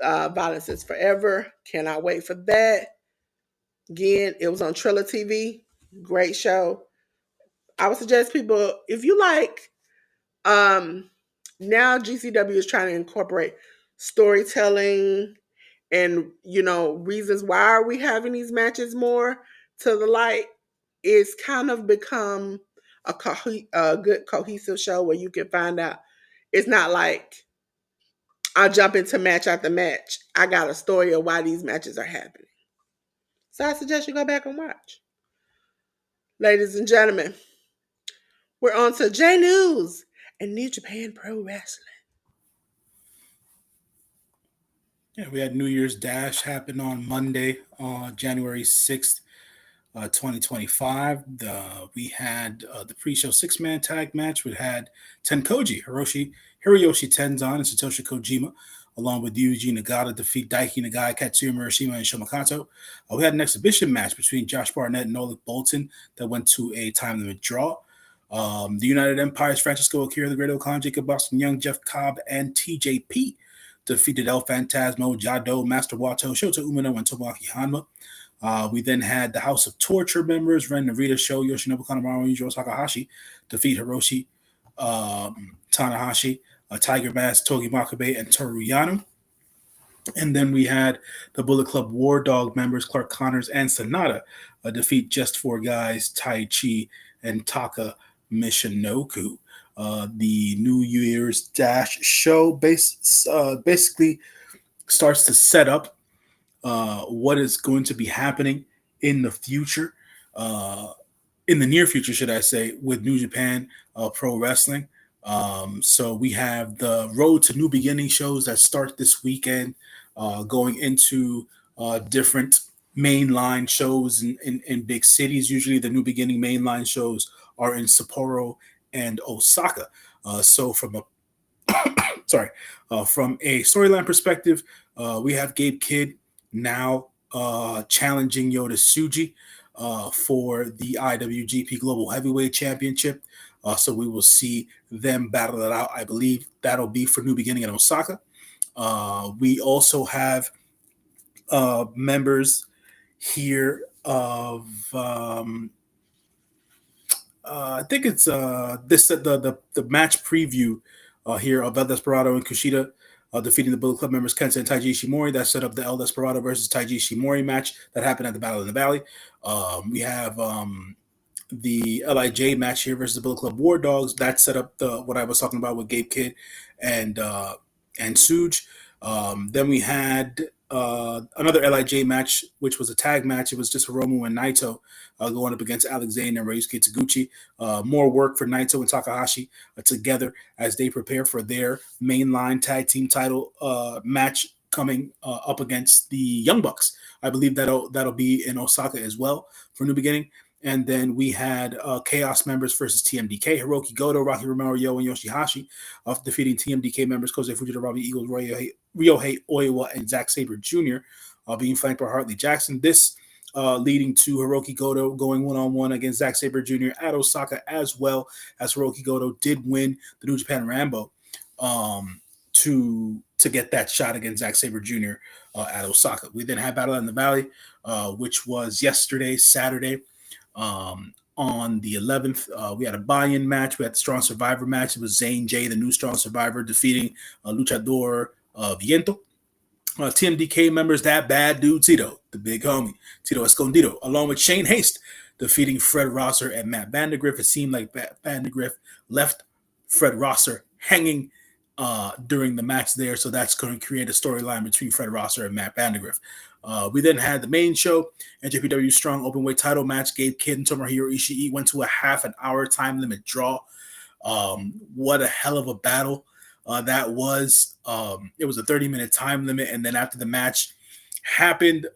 Speaker 1: Violence is Forever. Cannot wait for that. Again, it was on Triller TV. Great show. I would suggest people, if you like, um, now GCW is trying to incorporate storytelling and reasons why are we having these matches more to the light. It's kind of become a good cohesive show where you can find out It's not like I'll jump into match after match. I got a story of why these matches are happening. So I suggest you go back and watch. Ladies and gentlemen, we're on to J News and New Japan Pro Wrestling.
Speaker 2: Yeah, we had New Year's Dash happen on Monday, January 6th, 2025. We had the pre-show six-man tag match. We had Tenkoji, Hiroyoshi Tenzan, and Satoshi Kojima, along with Yuji Nagata, defeat Daiki Nagai, Katsuya Murashima, and Shomakato. We had an exhibition match between Josh Barnett and Oleg Boltin that went to a time-limit draw. The United Empire's Francisco Akira, the Great Okan, Jacob Boston Young, Jeff Cobb, and TJP defeated El Phantasmo, Jado, Master Wato, Shota Umino, and Tomoaki Hanma. We then had the House of Torture members, Ren Narita, Sho, Yoshinobu Kanemaru, and Yujiro Takahashi defeat Hiroshi Tanahashi, Tiger Mask, Togi Makabe, and Toru Yano. And then we had the Bullet Club War Dog members, Clark Connors and Sonata, defeat Just Four Guys, Tai Chi, and Taka Michinoku. The New Year's Dash show basically starts to set up what is going to be happening in the future, in the near future, should I say, with New Japan Pro Wrestling. So we have the Road to New Beginning shows that start this weekend, going into different mainline shows in big cities. Usually the New Beginning mainline shows are in Sapporo and Osaka. So from a storyline perspective, we have Gabe Kidd now challenging Yota Tsuji for the IWGP Global Heavyweight Championship. So we will see them battle it out. I believe that'll be for New Beginning in Osaka. We also have members here of I think it's the match preview here of El Desperado and Kushida defeating the Bullet Club members Kenta and Taiji Ishimori. That set up the El Desperado versus Taiji Ishimori match that happened at the Battle in the Valley. We have the LIJ match here versus the Bullet Club War Dogs. That set up what I was talking about with Gabe Kidd and Suge. Then we had another LIJ match, which was a tag match. It was just Hiromu and Naito going up against Alex Zane and Ryusuke Taguchi. More work for Naito and Takahashi together as they prepare for their mainline tag team title match coming up against the Young Bucks. I believe that'll be in Osaka as well for New Beginning. And then we had Chaos members versus TMDK, Hiroki Goto, Rocky Romero, Yo, and Yoshihashi, defeating TMDK members Kosei Fujita, Robbie Eagles, Ryohei Oiwa, and Zack Sabre Jr., being flanked by Hartley Jackson. This leading to Hiroki Goto going one-on-one against Zack Sabre Jr. at Osaka, as well as Hiroki Goto did win the New Japan Rambo to get that shot against Zack Sabre Jr. At Osaka. We then had Battle in the Valley, which was yesterday, Saturday. On the 11th, we had a buy-in match. We had the Strong Survivor match. It was Zane J, the new Strong Survivor, defeating Luchador Viento. TMDK members, that bad dude Tito, the big homie, Tito Escondido, along with Shane Haste, defeating Fred Rosser and Matt Vandegrift. It seemed like Vandegrift left Fred Rosser hanging during the match there, so that's going to create a storyline between Fred Rosser and Matt Vandegrift. We then had the main show, NJPW Strong Openweight title match. Gabe Kidd and Tomohiro Ishii went to a half an hour time limit draw. What a hell of a battle that was. It was a 30-minute time limit, and then after the match happened,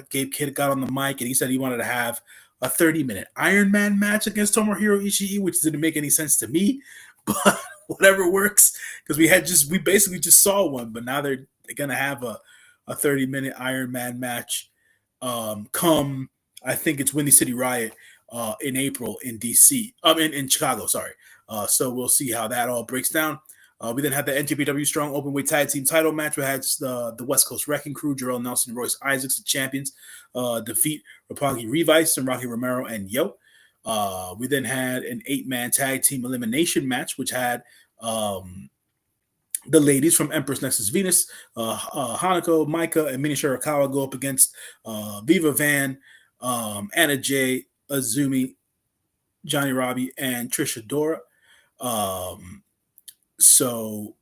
Speaker 2: Gabe Kidd got on the mic and he said he wanted to have a 30-minute Iron Man match against Tomohiro Ishii, which didn't make any sense to me, but whatever works, because we basically just saw one, but now they're gonna have a 30-minute Iron Man match come, I think it's Windy City Riot in April in DC. In Chicago, sorry. So we'll see how that all breaks down. We then had the NJPW Strong Openweight Tag Team title match. We had the West Coast Wrecking Crew, Jarrell Nelson and Royce Isaacs, the champions, defeat Roppongi Revice and Rocky Romero and Yo. We then had an 8-man tag team elimination match, which had the ladies from Empress Nexus Venus, Hanako, Micah, and Mina Shirakawa go up against Viva Van, Anna Jay, Azumi, Johnny Robbie, and Trisha Dora. So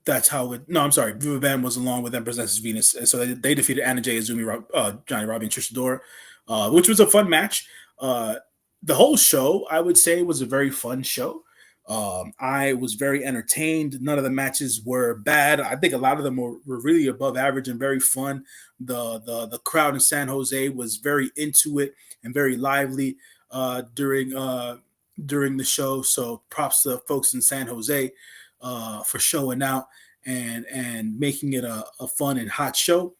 Speaker 2: that's how it. No, I'm sorry. Viva Bam was along with Empress Nessus Venus, and so they defeated Anna Jay, Azumi, Johnny Robbie, and Trish Adora, which was a fun match. Uh, the whole show, I would say, was a very fun show. I was very entertained. None of the matches were bad. I think a lot of them were really above average and very fun. The crowd in San Jose was very into it and very lively during the show. So props to folks in San Jose for showing out and making it a fun and hot show.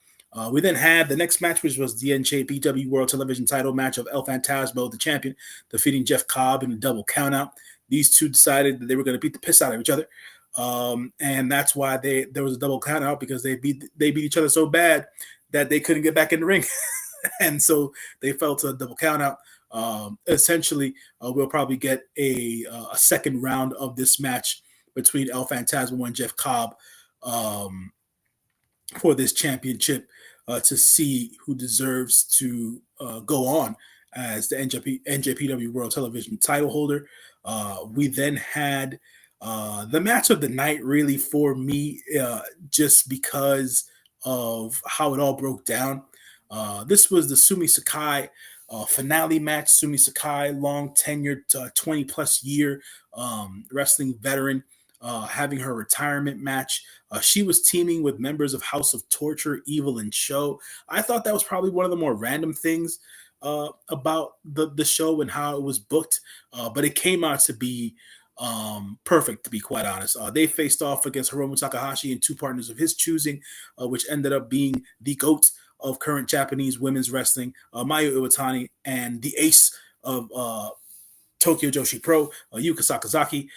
Speaker 2: We then had the next match, which was the NJPW World Television Title match of El Fantasmo, the champion, defeating Jeff Cobb in a double countout. These two decided that they were going to beat the piss out of each other, and that's why there was a double countout, because they beat each other so bad that they couldn't get back in the ring, and so they fell to a double countout. Essentially, we'll probably get a second round of this match between El Fantasmo and Jeff Cobb um, for this championship to see who deserves to go on as the NJPW World Television title holder. We then had the match of the night, really, for me, just because of how it all broke down. This was the Sumi Sakai finale match. Sumi Sakai, long tenured, 20 plus year wrestling veteran, having her retirement match. She was teaming with members of House of Torture, Evil, and Show. I thought that was probably one of the more random things about the show and how it was booked, but it came out to be perfect, to be quite honest. They faced off against Hiromu Takahashi and two partners of his choosing, which ended up being the GOAT of current Japanese women's wrestling, Mayu Iwatani, and the ace of Tokyo Joshi Pro, Yuka Sakazaki.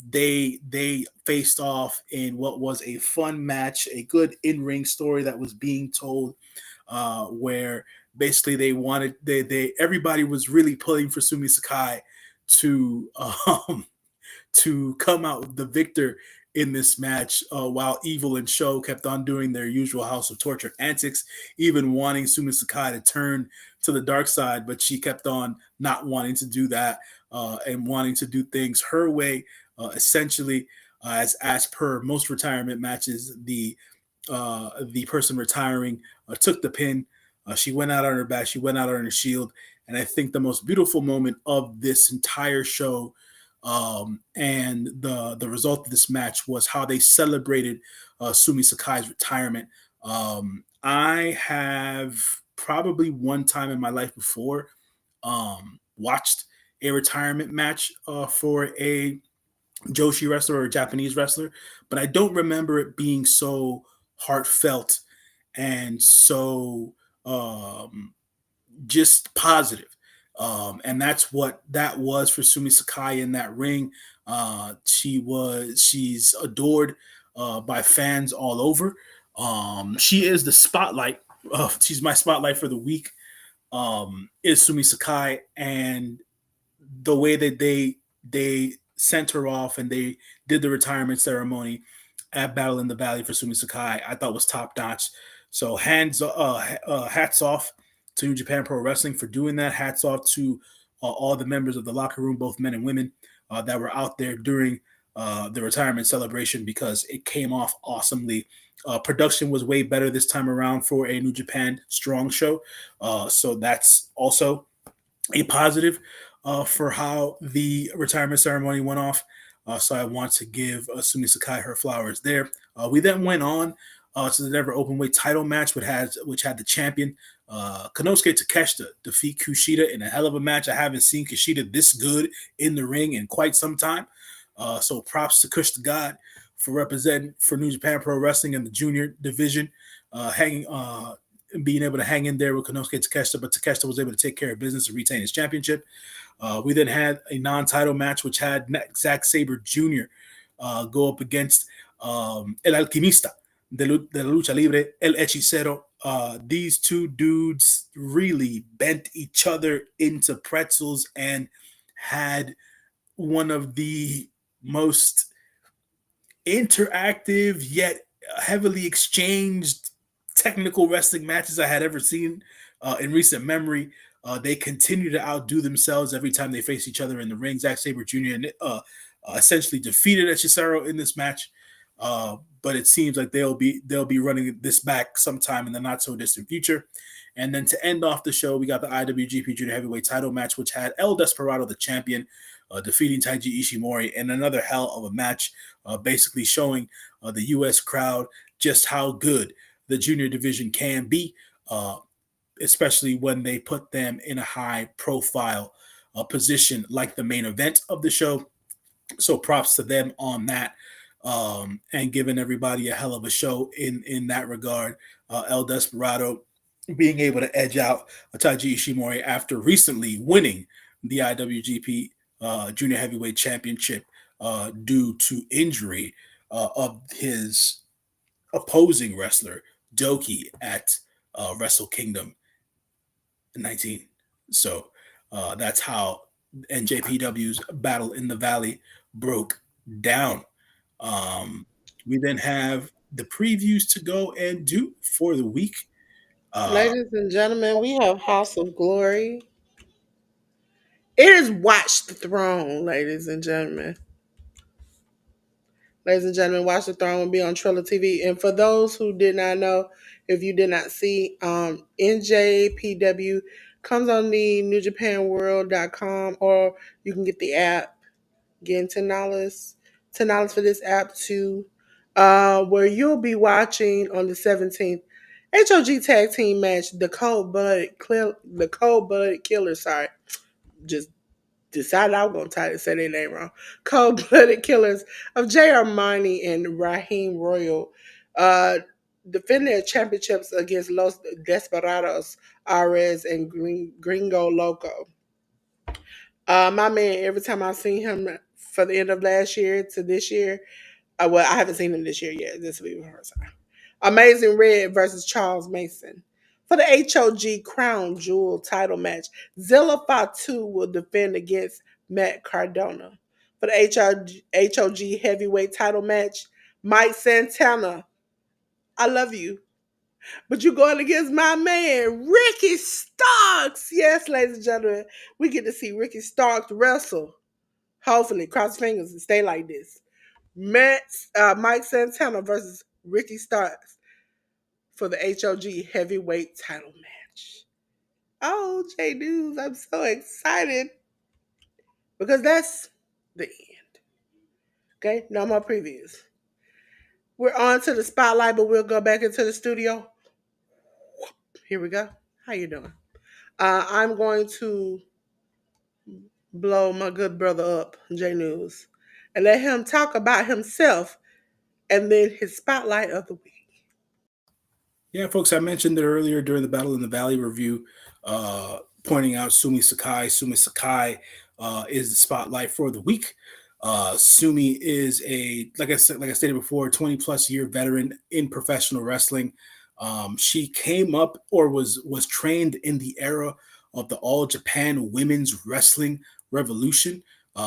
Speaker 2: They faced off in what was a fun match, a good in-ring story that was being told, where basically they everybody was really pulling for Sumi Sakai to to come out the victor in this match, while Evil and Show kept on doing their usual House of Torture antics, even wanting Sumi Sakai to turn to the dark side, but she kept on not wanting to do that and wanting to do things her way. Essentially, as per most retirement matches, the person retiring took the pin. She went out on her back. She went out on her shield. And I think the most beautiful moment of this entire show and the result of this match was how they celebrated Sumi Sakai's retirement. I have probably one time in my life before watched a retirement match for a Joshi wrestler or a Japanese wrestler, but I don't remember it being so heartfelt and so just positive. And that's what that was for Sumi Sakai in that ring. She's adored by fans all over. She is the spotlight. She's my spotlight for the week. Is Sumi Sakai, and the way that they sent her off and they did the retirement ceremony at Battle in the Valley for Sumi Sakai, I thought was top notch. So hats off to New Japan Pro Wrestling for doing that. Hats off to all the members of the locker room, both men and women, that were out there during the retirement celebration, because it came off awesomely. Production was way better this time around for a New Japan Strong show. So that's also a positive for how the retirement ceremony went off. So I want to give Sumi Sakai her flowers there. We then went on to the Never Openweight title match, which had the champion Konosuke Takeshita defeat Kushida in a hell of a match. I haven't seen Kushida this good in the ring in quite some time. So props to Kush the God for representing for New Japan Pro Wrestling in the junior division, being able to hang in there with Konosuke Takeshita, but Takeshita was able to take care of business and retain his championship. We then had a non-title match, which had Zack Sabre Jr. Go up against El Alquimista de la Lucha Libre, El Hechicero. These two dudes really bent each other into pretzels and had one of the most interactive yet heavily exchanged technical wrestling matches I had ever seen in recent memory. They continue to outdo themselves every time they face each other in the ring. Zack Sabre Jr. and essentially defeated Hechicero in this match. But it seems like they'll be running this back sometime in the not so distant future. And then to end off the show, we got the IWGP Junior Heavyweight Title match, which had El Desperado, the champion, defeating Taiji Ishimori in another hell of a match, basically showing the U.S. crowd just how good the junior division can be, especially when they put them in a high profile position like the main event of the show. So props to them on that, and giving everybody a hell of a show in that regard. El Desperado being able to edge out Taiji Ishimori after recently winning the IWGP Junior Heavyweight Championship due to injury of his opposing wrestler Doki at Wrestle Kingdom 19. So that's how NJPW's Battle in the Valley broke down. Um, we then have the previews to go and do for the week. Uh,
Speaker 1: Ladies and gentlemen, we have House of Glory. It is Watch the Throne, ladies and gentlemen. Ladies and gentlemen, Watch the Throne will be on Triller TV. And for those who did not know, if you did not see, NJPW comes on the NewJapanWorld.com, or you can get the app. Getting $10 for this app too, where you'll be watching on the 17th HOG tag team match, the Cold Blooded Killer. Sorry, just decided I was gonna try to say their name wrong. Cold Blooded Killers of Jay Armani and Raheem Royal, uh, defend their championships against Los Desperados, Ares, and Gringo Loco. My man, every time I seen him for the end of last year to this year, well, I haven't seen him this year yet. This will be the first time. Amazing Red versus Charles Mason. For the HOG Crown Jewel title match, Zilla Fatu will defend against Matt Cardona. For the HOG Heavyweight title match, Mike Santana, I love you, but you're going against my man, Ricky Starks. Yes, ladies and gentlemen, we get to see Ricky Starks wrestle. Hopefully, cross fingers and stay like this. Mike Santana versus Ricky Starks for the HOG Heavyweight title match. Oh, J News, I'm so excited because that's the end. Okay, no more previews. We're on to the spotlight, but we'll go back into the studio. Here we go. How you doing? I'm going to blow my good brother up, J News, and let him talk about himself and then his spotlight of the week.
Speaker 2: Yeah, folks, I mentioned it earlier during the Battle in the Valley review, pointing out Sumi Sakai. Sumi Sakai is the spotlight for the week. Sumi is like I stated before, 20 plus year veteran in professional wrestling. She came up or was trained in the era of the All Japan Women's Wrestling Revolution.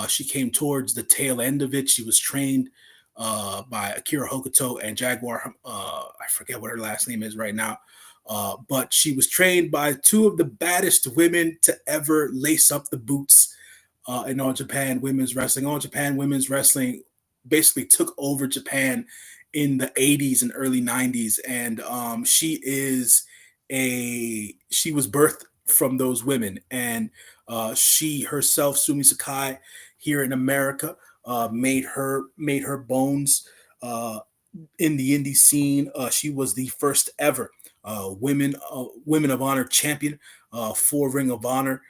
Speaker 2: She came towards the tail end of it. She was trained by Akira Hokuto and Jaguar. I forget what her last name is right now. But she was trained by two of the baddest women to ever lace up the boots in All Japan Women's Wrestling. All Japan Women's Wrestling basically took over Japan in the 80s and early 90s. And she was birthed from those women. And she herself, Sumi Sakai, here in America, made her bones in the indie scene. She was the first ever women of honor champion for Ring of Honor.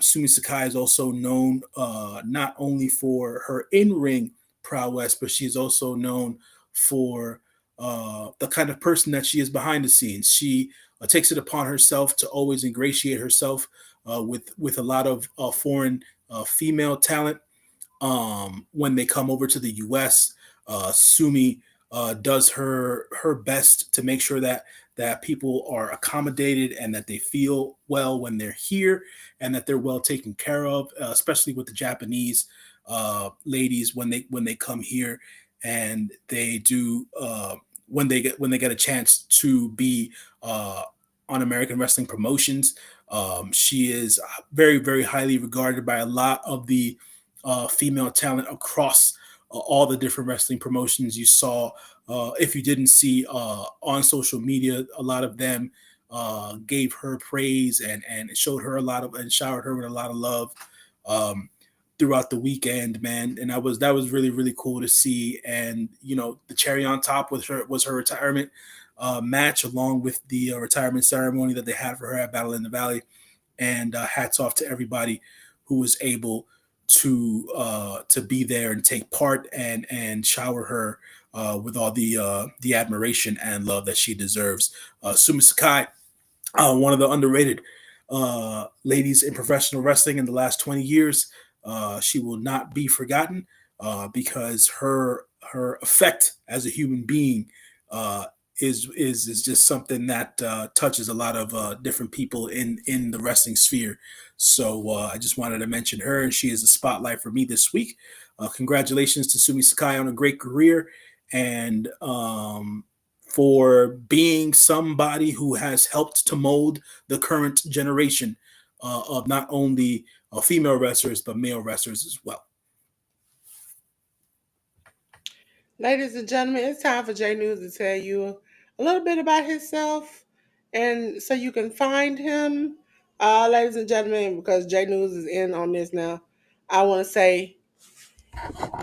Speaker 2: Sumi Sakai is also known not only for her in-ring prowess, but she's also known for the kind of person that she is behind the scenes. She takes it upon herself to always ingratiate herself with a lot of foreign female talent. When they come over to the U.S., Sumi does her best to make sure that people are accommodated and that they feel well when they're here and that they're well taken care of, especially with the Japanese ladies when they come here and they do when they get a chance to be on American wrestling promotions. She is very, very highly regarded by a lot of the female talent across all the different wrestling promotions you saw. If you didn't see on social media, a lot of them gave her praise and showed her a lot of and showered her with a lot of love um, throughout the weekend, man. And that was really really cool to see. And the cherry on top was her retirement match, along with the retirement ceremony that they had for her at Battle in the Valley. And hats off to everybody who was able to be there and take part and shower her with all the admiration and love that she deserves. Sumi Sakai, one of the underrated ladies in professional wrestling in the last 20 years. She will not be forgotten because her effect as a human being uh, is just something that touches a lot of different people in the wrestling sphere. So I just wanted to mention her, and she is a spotlight for me this week. Congratulations to Sumi Sakai on a great career, and for being somebody who has helped to mold the current generation of not only female wrestlers but male wrestlers as well.
Speaker 1: Ladies and gentlemen, it's time for J News to tell you a little bit about himself, and so you can find him. Ladies and gentlemen, because J News is in on this now, I want to say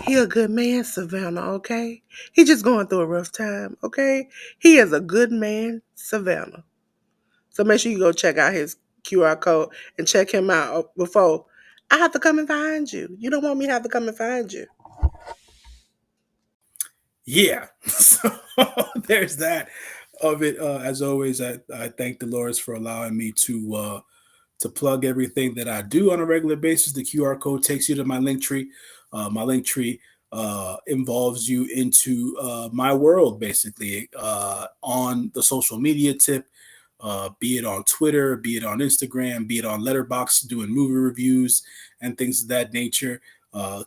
Speaker 1: he a good man, Savannah. Okay, he just going through a rough time. Okay, he is a good man, Savannah. So make sure you go check out his QR code and check him out before I have to come and find you. You don't want me to have to come and find you.
Speaker 2: Yeah, so there's that of it. As always, I thank Dolores for allowing me to plug everything that I do on a regular basis. The QR code takes you to my link tree. My link tree involves you into my world, basically, on the social media tip, be it on Twitter, be it on Instagram, be it on Letterboxd, doing movie reviews and things of that nature.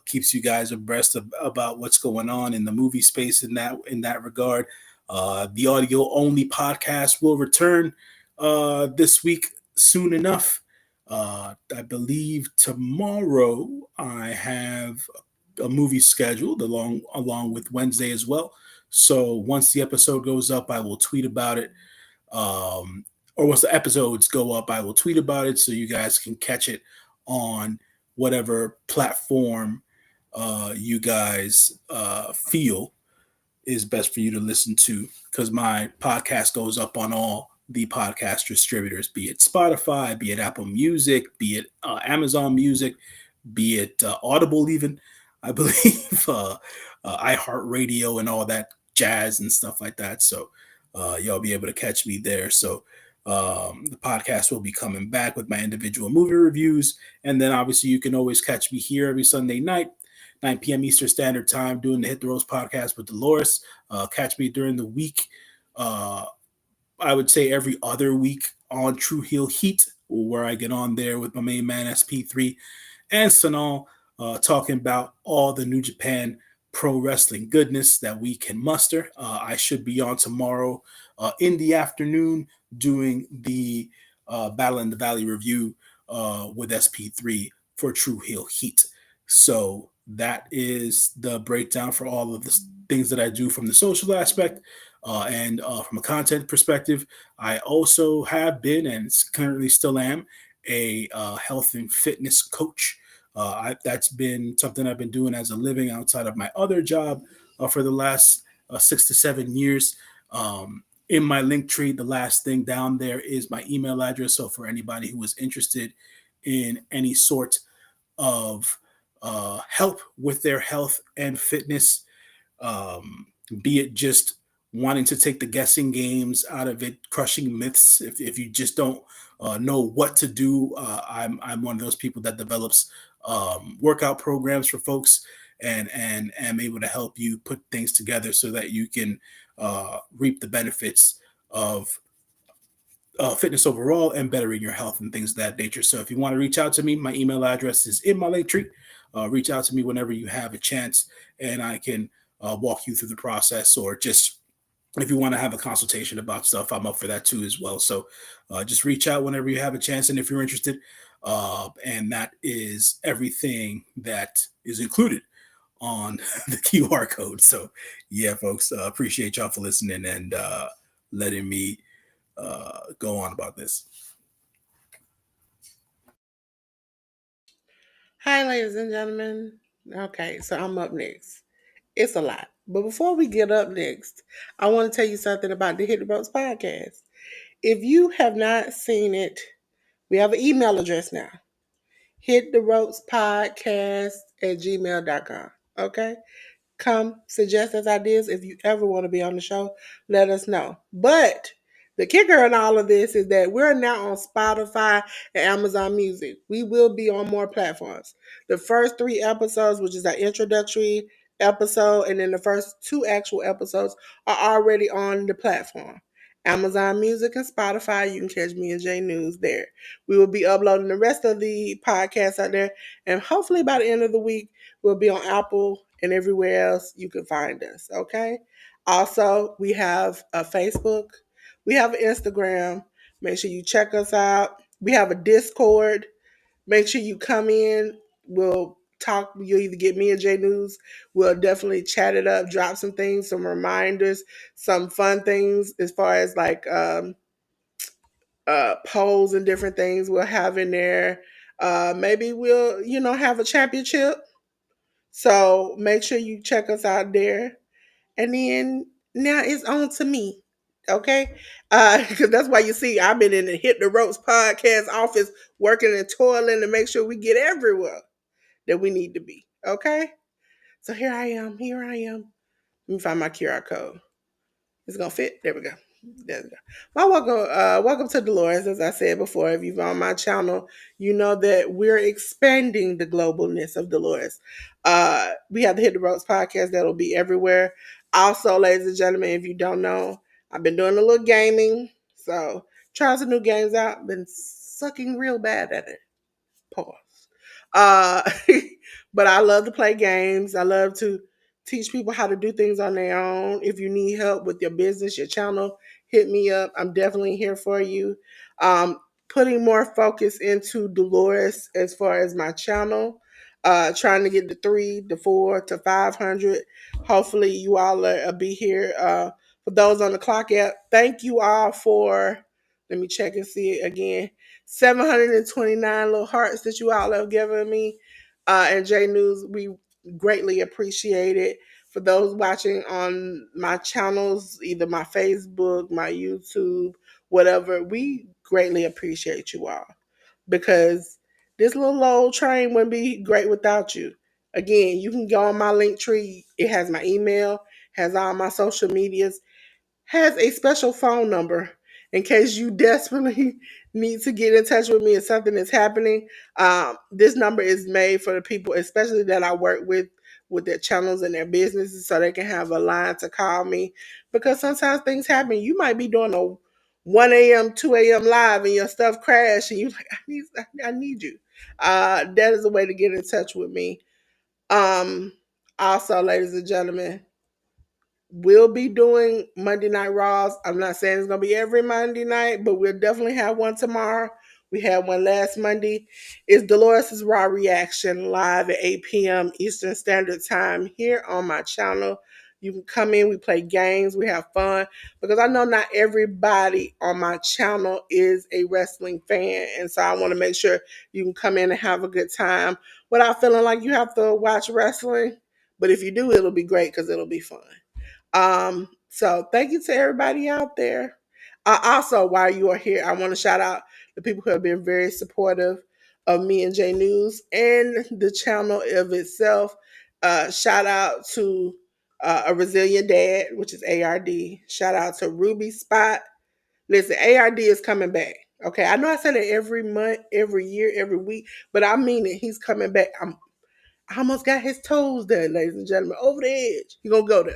Speaker 2: Keeps you guys abreast about what's going on in the movie space in that regard. The audio only podcast will return this week soon enough. I believe tomorrow I have a movie scheduled along with Wednesday as well. So once the episode goes up, I will tweet about it. Or once the episodes go up, I will tweet about it so you guys can catch it on whatever platform you guys feel is best for you to listen to, because my podcast goes up on all the podcast distributors, be it Spotify, be it Apple Music, be it Amazon Music, be it Audible, even I believe, iHeartRadio, and all that jazz and stuff like that. So y'all be able to catch me there. So the podcast will be coming back with my individual movie reviews, and then obviously you can always catch me here every Sunday night, 9 p.m. Eastern Standard Time, doing the Hit the Roast podcast with Dolores. Catch me during the week. Uh, I would say every other week on True Heel Heat, where I get on there with my main man SP3 and Sanal, talking about all the New Japan pro wrestling goodness that we can muster. I should be on tomorrow in the afternoon doing the Battle in the Valley review with SP3 for True Heel Heat. So that is the breakdown for all of the things that I do from the social aspect. And from a content perspective, I also have been and currently still am a health and fitness coach. That's been something I've been doing as a living outside of my other job for the last 6 to 7 years. In my link tree, the last thing down there is my email address. So for anybody who is interested in any sort of help with their health and fitness, um, be it just wanting to take the guessing games out of it, crushing myths. If you just don't know what to do, I'm one of those people that develops workout programs for folks, and am able to help you put things together so that you can reap the benefits of fitness overall and bettering your health and things of that nature. So if you want to reach out to me, my email address is in my link tree. Reach out to me whenever you have a chance, and I can walk you through the process, or just if you want to have a consultation about stuff, I'm up for that too as well. So just reach out whenever you have a chance, and if you're interested, And that is everything that is included on the QR code. So, yeah, folks, appreciate y'all for listening and letting me go on about this.
Speaker 1: Hi, ladies and gentlemen. Okay, so I'm up next. It's a lot. But before we get up next, I want to tell you something about the Hit the Ropes podcast. If you have not seen it, we have an email address now. Hit the ropes podcast at gmail.com. Okay? Come suggest us ideas. If you ever want to be on the show, let us know. But the kicker in all of this is that we're now on Spotify and Amazon Music. We will be on more platforms. The first 3 episodes, which is our introductory episode, and then the first 2 actual episodes are already on the platform. Amazon Music and Spotify, you can catch me and J News there. We will be uploading the rest of the podcasts out there, and hopefully by the end of the week, we'll be on Apple and everywhere else you can find us. Okay. Also, we have a Facebook, we have an Instagram. Make sure you check us out. We have a Discord. Make sure you come in. We'll talk. You'll either get me or J News. We'll definitely chat it up, drop some things, some reminders, some fun things as far as like polls and different things we'll have in there. Maybe we'll, have a championship. So make sure you check us out there. And then now it's on to me. Okay? Because that's why you see I've been in the Hit the Ropes podcast office working and toiling to make sure we get everywhere that we need to be. Okay? So here I am. Here I am. Let me find my QR code. It's gonna fit. There we go. There we go. My welcome to Delores. As I said before, if you've on my channel, you know that we're expanding the globalness of Delores. We have the Hit the Ropes podcast that'll be everywhere. Also, ladies and gentlemen, if you don't know, I've been doing a little gaming. So trying some new games out. Been sucking real bad at it. Pause. Uh, but I love to play games. I love to teach people how to do things on their own. If you need help with your business, your channel, hit me up. I'm definitely here for you. Putting more focus into Dolores as far as my channel. Trying to get the 4 to 500. Hopefully, you all be here. For those on the clock app, thank you all for. Let me check and see it again. 729 little hearts that you all have given me. And J News, we greatly appreciate it. For those watching on my channels, either my Facebook, my YouTube, whatever, we greatly appreciate you all because this little old train wouldn't be great without you. Again, you can go on my link tree. It has my email, has all my social medias, has a special phone number in case you desperately need to get in touch with me if something is happening. This number is made for the people, especially that I work with their channels and their businesses, so they can have a line to call me. Because sometimes things happen. You might be doing a 1 a.m., 2 a.m. live and your stuff crash, and you're like, I need you. That is a way to get in touch with me. Um, Also, ladies and gentlemen, we'll be doing Monday Night Raws. I'm not saying it's going to be every Monday night, but we'll definitely have one tomorrow. We had one last Monday. It's Dolores' Raw Reaction live at 8 p.m. Eastern Standard Time here on my channel. You can come in, we play games, we have fun. Because I know not everybody on my channel is a wrestling fan. And so I want to make sure you can come in and have a good time without feeling like you have to watch wrestling. But if you do, it'll be great because it'll be fun. So thank you to everybody out there. Also, while you are here, I want to shout out the people who have been very supportive of me and J News and the channel of itself. Shout out to A Resilient Dad, which is ARD. Shout out to Ruby Spot. Listen, ARD is coming back. Okay, I know I said it every month, every year, every week, but I mean it. He's coming back. I almost got his toes done, ladies and gentlemen, over the edge. He gonna go there.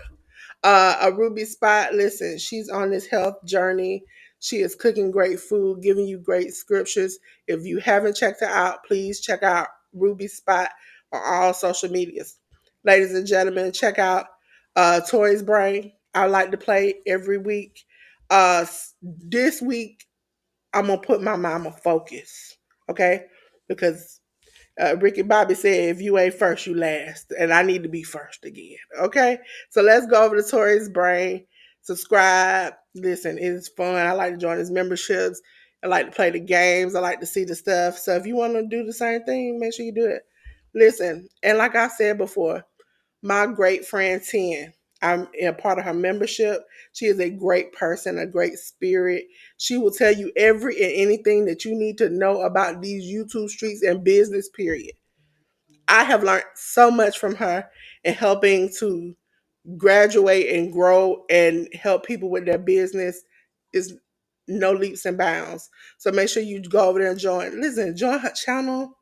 Speaker 1: A Ruby Spot, listen, she's on this health journey. She is cooking great food, giving you great scriptures. If you haven't checked her out, please check out Ruby Spot on all social medias. Ladies and gentlemen, check out Tori's Brain. I like to play every week. This week, I'm going to put my mama focus. Okay? because Ricky Bobby said, if you ain't first, you last. And I need to be first again. Okay? So let's go over to Tori's Brain. Subscribe. Listen, it's fun. I like to join his memberships. I like to play the games. I like to see the stuff. So if you want to do the same thing, make sure you do it. Listen, and like I said before, my great friend 10. I'm a part of her membership. She is a great person, a great spirit. She will tell you every and anything that you need to know about these YouTube streets and business, period. I have learned so much from her in helping to graduate and grow and help people with their business is no leaps and bounds. So make sure you go over there and join. Listen, join her channel.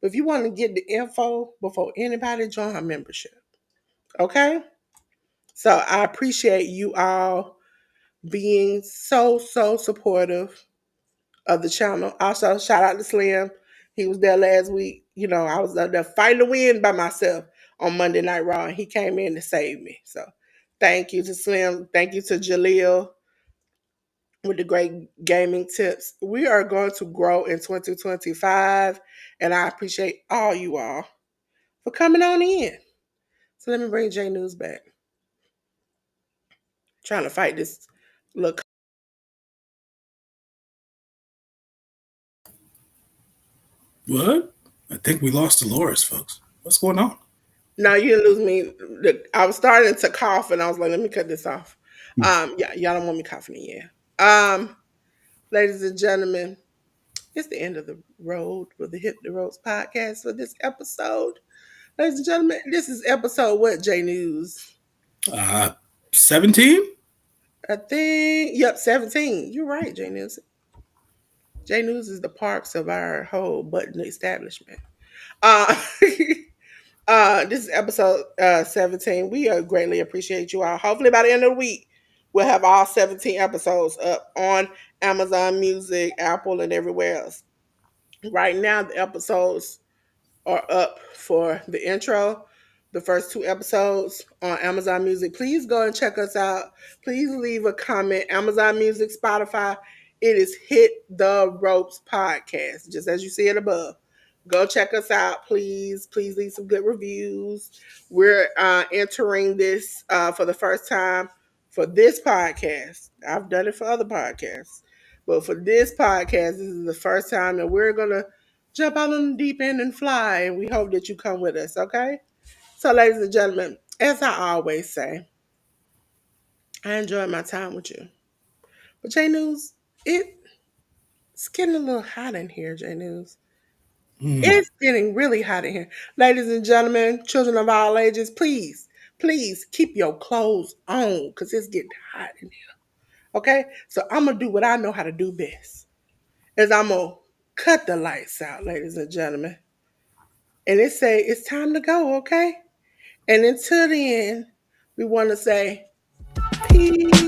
Speaker 1: If you want to get the info before anybody, join her membership. Okay? So I appreciate you all being so supportive of the channel. Also, shout out to Slim. He was there last week. You know, I was there fighting to win by myself on Monday Night Raw, and he came in to save me. So thank you to Slim. Thank you to Jaleel with the great gaming tips. We are going to grow in 2025, and I appreciate all you all for coming on in. So let me bring J News back. Trying to fight this look.
Speaker 2: What? I think we lost Dolores, folks. What's going on?
Speaker 1: No, you didn't lose me. I was starting to cough, and I was like, "Let me cut this off." Yeah, y'all don't want me coughing again. Ladies and gentlemen, it's the end of the road for the Hip the Ropes podcast for this episode. Ladies and gentlemen, this is episode what? J News.
Speaker 2: 17?
Speaker 1: I think. Yep, 17. You're right, J News. J News is the parks of our whole button establishment. Uh, this is episode 17. We greatly appreciate you all. Hopefully by the end of the week, we'll have all 17 episodes up on Amazon Music, Apple, and everywhere else. Right now, the episodes are up for the intro, the first two episodes on Amazon Music. Please go and check us out. Please leave a comment. Amazon Music, Spotify. It is Hit the Ropes Podcast, just as you see it above. Go check us out, please. Please leave some good reviews. We're entering this for the first time for this podcast. I've done it for other podcasts, but for this podcast, this is the first time that we're gonna jump out on the deep end and fly. And we hope that you come with us, okay? So, ladies and gentlemen, as I always say, I enjoyed my time with you. But J News, it's getting a little hot in here, J News. It's getting really hot in here. Ladies and gentlemen, children of all ages, please keep your clothes on because it's getting hot in here. Okay? So I'm gonna do what I know how to do best. Is I'm gonna cut the lights out, ladies and gentlemen. And it say it's time to go, okay? And until then, we want to say peace.